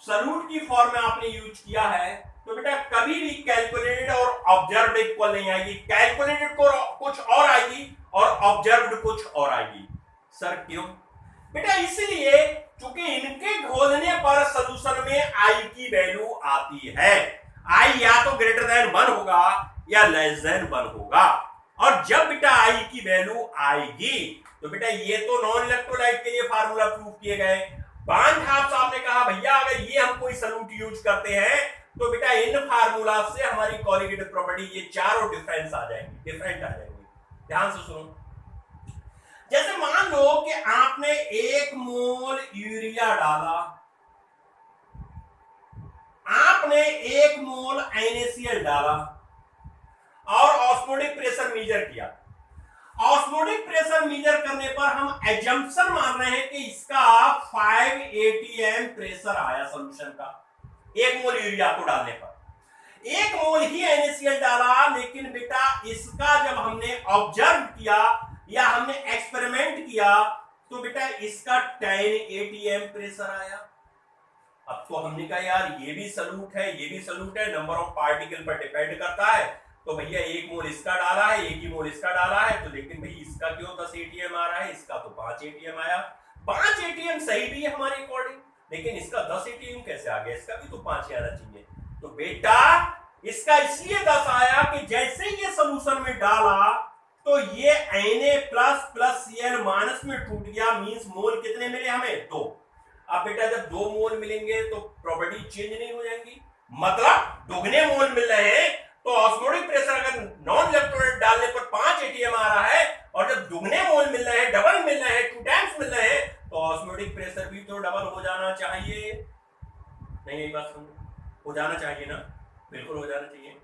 सल्यूट की फॉर्म में आपने यूज किया है, तो बेटा कभी भी कैलकुलेटेड और ऑब्जर्व्ड इक्वल नहीं आएगी। कैलकुलेटेड को कुछ और आएगी और ऑब्जर्व्ड कुछ और आएगी। सर क्यों बेटा? इसलिए क्योंकि इनके घोलने पर सॉल्यूशन में आई की वैल्यू आती है। आई या तो ग्रेटर देन 1 होगा या लेस देन 1 होगा, और जब बेटा आई की वैल्यू आएगी तो बेटा ये तो नॉन इलेक्ट्रोलाइट के लिए फार्मूला प्रूव किए गए। बार्नहाफ साहब ने कहा भैया अगर ये हम कोई सल्यूट यूज करते हैं तो बेटा इन फार्मूला से हमारी कॉलिगेटिव प्रॉपर्टी ये चारों डिफरेंट आ जाएंगी। ध्यान से सुनो। जैसे मान लो कि आपने 1 मोल यूरिया डाला, आपने 1 मोल NaCl डाला और ऑस्मोटिक प्रेशर मेजर किया। ऑस्मोटिक प्रेशर मेजर करने पर हम एजम्पशन मान रहे हैं कि इसका 5 atm प्रेशर आया सॉल्यूशन का 1 मोल यूरिया को डालने पर। 1 मोल ही NaCl डाला, लेकिन बेटा इसका जब हमने ऑब्जर्व किया या हमने एक्सपेरिमेंट किया तो बेटा इसका 10 atm प्रेशर आया। अब तो हमने कहा यार ये भी सल्यूट है, ये भी सल्यूट है, नंबर ऑफ पार्टिकल पर डिपेंड करता है, तो भैया 1 मोल इसका डाला है, 1 ही मोल इसका डाला है, तो लेकिन भाई इसका क्यों 10 atm आ रहा है, इसका तो 5 atm आया। 5 atm सही भी है हमारे अकॉर्डिंग, लेकिन इसका 10 atm कैसे आ गया? इसका भी तो 5 ही आना चाहिए। तो बेटा इसका इसलिए 10 आया कि जैसे ये सॉल्यूशन में डाला तो ये Na++Cl माइनस में टूट गया, मींस मोल कितने मिले हमें? 2। अब बेटा जब 2 मोल मिलेंगे तो प्रॉपर्टी चेंज नहीं हो जाएगी, मतलब दुगने मोल मिल रहे हैं तो ऑस्मोटिक प्रेशर अगर नॉन इलेक्ट्रोलाइट डालने पर 5 atm आ रहा है, और जब दुगने मोल मिल रहे हैं, डबल मिल रहे हैं, 2 टाइम्स मिल रहे हैं, तो ऑस्मोटिक प्रेशर भी तो डबल हो जाना चाहिए। नहीं यही बात समझो, हो जाना चाहिए ना, बिल्कुल हो जाना चाहिए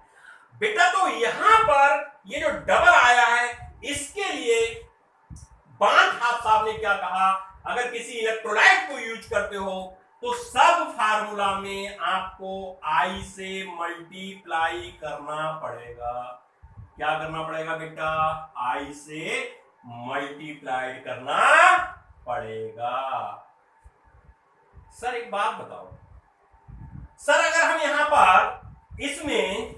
बेटा। तो यहां पर ये जो डबल आया है इसके लिए बार्नहाफ साहब ने क्या कहा, अगर किसी इलेक्ट्रोलाइट को यूज करते हो तो सब फार्मूला में आपको आई से मल्टीप्लाई करना पड़ेगा। क्या करना पड़ेगा बेटा? आई से मल्टीप्लाई करना पड़ेगा। सर एक बात बताओ, सर अगर हम यहां पर इसमें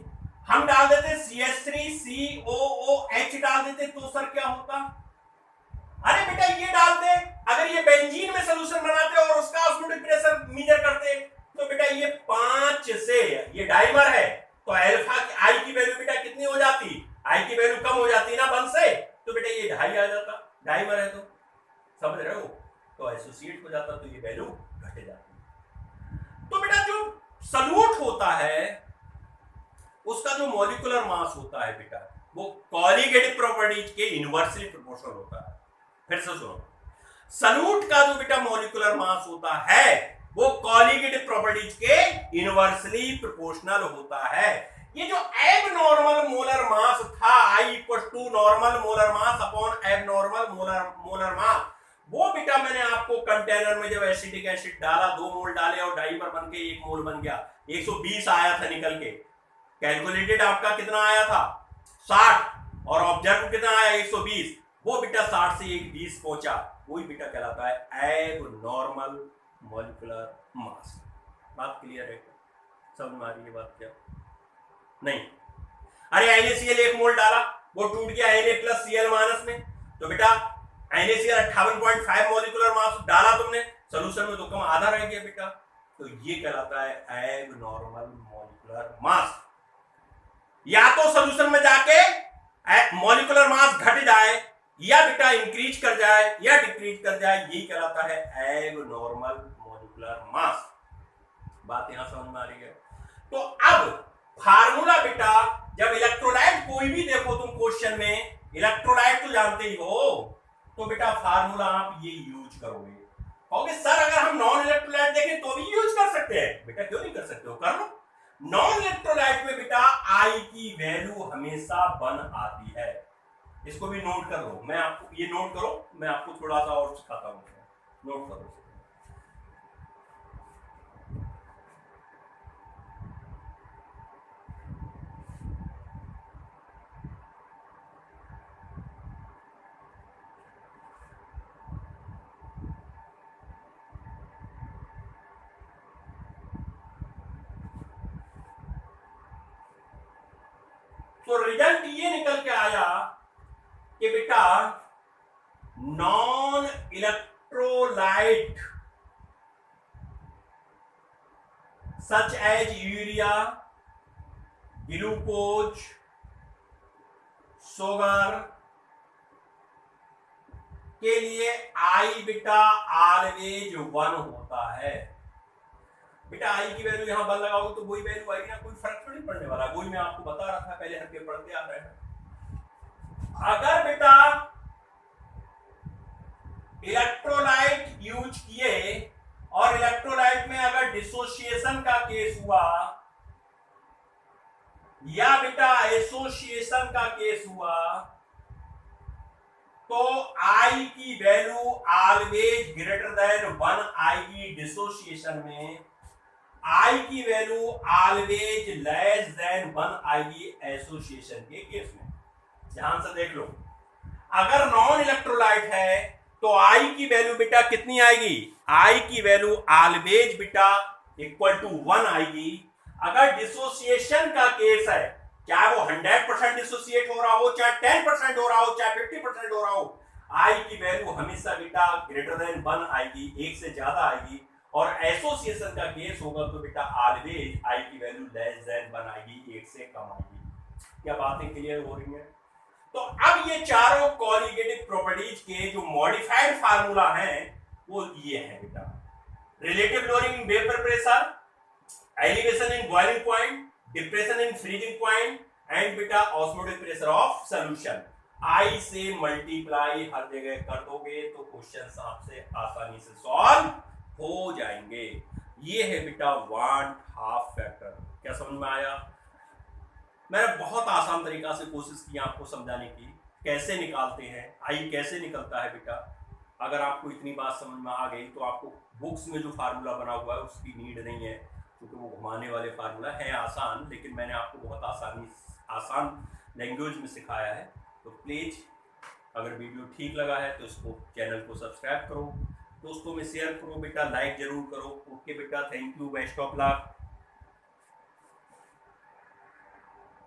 हम डाल देते CH3COOH डाल देते तो सर क्या होता? अरे बेटा ये डालते, अगर ये बेंजीन में सॉल्यूशन बनाते और उसका ऑस्मोटिक प्रेशर मेजर करते तो बेटा ये 5 से, ये डाइमर है तो अल्फा की आई की वैल्यू बेटा कितनी हो जाती? आई की वैल्यू कम हो जाती ना 1 से, तो बेटा ये 2.5 आ जाता। डाइमर है तो समझ रहे हो, तो एसोसिएट हो जाता तो ये वैल्यू घट जाती। तो बेटा जो सल्यूट होता है उसका जो मॉलिक्यूलर मास होता है बेटा वो कॉलिगेटिव प्रॉपर्टीज के इनवर्सली प्रोपोर्शनल होता है। फिर से सुनो, सल्यूट का जो बेटा मॉलिक्यूलर मास होता है वो कॉलिगेटिव प्रॉपर्टीज के इनवर्सली प्रोपोर्शनल होता है। ये जो एबनॉर्मल मोलर मास था I = normal molar mass upon abnormal molar mass, वो बेटा मैंने आपको कंटेनर में जब एसिटिक एसिड डाला, 2 मोल डाले और डाइमर बन के 1 मोल बन गया, 120 आया था निकल के। कैलकुलेटेड आपका कितना आया था? 60, और ऑब्जर्व कितना आया? 120। वो बेटा 60 से 120 पहुंचा, वही बेटा कहलाता है एबनॉर्मल मॉलिक्यूलर मास। बात क्लियर है? समझ में आ रही है बात क्या? नहीं? अरे NaCl 1 मोल डाला, वो टूट गया Na+Cl- में, तो बेटा NaCl 58.5 मॉलिक्यूलर मास डाला तुमने सोल्यूशन में, तो कम आधा रह गया बेटा, तो ये कहलाता है एबनॉर्मल मॉलिक्यूलर मास। या तो सोल्यूशन में जाके मॉलिक्यूलर मास घट जाए, या बेटा इंक्रीज कर जाए या डिक्रीज कर जाए, यही कहलाता है एबनॉर्मल मॉलिक्यूलर मास। बात यहां समझ में आ रही है? तो अब फार्मूला बेटा, जब इलेक्ट्रोलाइट कोई भी देखो तुम क्वेश्चन में, इलेक्ट्रोलाइट तो जानते ही हो, तो बेटा फार्मूला आप ये यूज करोगे। कहोगे सर अगर हम नॉन इलेक्ट्रोलाइट देखें तो भी यूज कर सकते हैं, बेटा क्यों नहीं कर सकते हो, कर लो। नॉन इलेक्ट्रोलाइट में बेटा आई की वैल्यू हमेशा 1 आती है, इसको भी नोट कर लो। मैं आपको ये नोट करो, मैं आपको थोड़ा सा और सिखाता हूं, नोट करो। तो रिजल्ट ये निकल के आया कि बेटा non electrolyte such as urea, glucose, sugar के लिए आई बेटा ऑलवेज 1 होता है। बेटा आई की वैल्यू यहां 1 लगाओगे तो वही वैल्यू आएगी ना, कोई फर्क थोड़ी पड़ने वाला, वही मैं आपको बता रहा था पहले, हर के पढ़ते आ रहे हैं। अगर बेटा इलेक्ट्रोलाइट यूज किए और इलेक्ट्रोलाइट में अगर डिसोसिएशन का केस हुआ या बेटा एसोसिएशन का केस हुआ, तो आई की वैल्यू ऑलवेज ग्रेटर देन 1 आएगी डिसोसिएशन में, आई की वैल्यू ऑलवेज लेस देन 1 आएगी एसोसिएशन के केस में। ध्यान से देख लो, अगर नॉन इलेक्ट्रोलाइट है तो आई की वैल्यू बेटा कितनी आएगी, आई की वैल्यू ऑलवेज बेटा इक्वल टू 1 आएगी। अगर डिसोसिएशन का केस है, चाहे वो 100% डिसोसिएट हो रहा हो, चाहे 10% हो रहा हो, चाहे 50% हो रहा हो, आई की वैल्यू हमेशा बेटा ग्रेटर देन 1 आएगी, 1 से ज्यादा आएगी। और एसोसिएशन का केस होगा तो बेटा ऑलवेज आई की वैल्यू लेस देन 1 आएगी, 1 से कम आएगी। क्या बातें क्लियर हो रही हैं? तो अब ये चारों कोलिगेटिव प्रॉपर्टीज के जो मॉडिफाइड फार्मूला हैं वो ये है बेटा, relative lowering in vapour pressure, elevation in boiling point, depression in freezing point, and बेटा ऑस्मोटिक प्रेशर ऑफ सॉल्यूशन। आई से मल्टीप्लाई हर जगह कर दोगे तो क्वेश्चन आपसे आसानी से सॉल्व हो जाएंगे। ये है बेटा वांट हाफ फैक्टर। क्या समझ में आया? मैंने बहुत आसान तरीका से कोशिश की आपको समझाने की, कैसे निकालते हैं, आई कैसे निकलता है बेटा। अगर आपको इतनी बात समझ में आ गई तो आपको बुक्स में जो फार्मूला बना हुआ है उसकी नीड नहीं है, क्योंकि वो घुमाने वाले फार्मूला है आसान, लेकिन मैंने आपको बहुत आसान लैंग्वेज में सिखाया है। तो प्लीज़ अगर वीडियो ठीक लगा है तो इसको चैनल को सब्सक्राइब करो, दोस्तों में शेयर करो बेटा, लाइक जरूर करो। ओके बेटा, thank you, best of luck.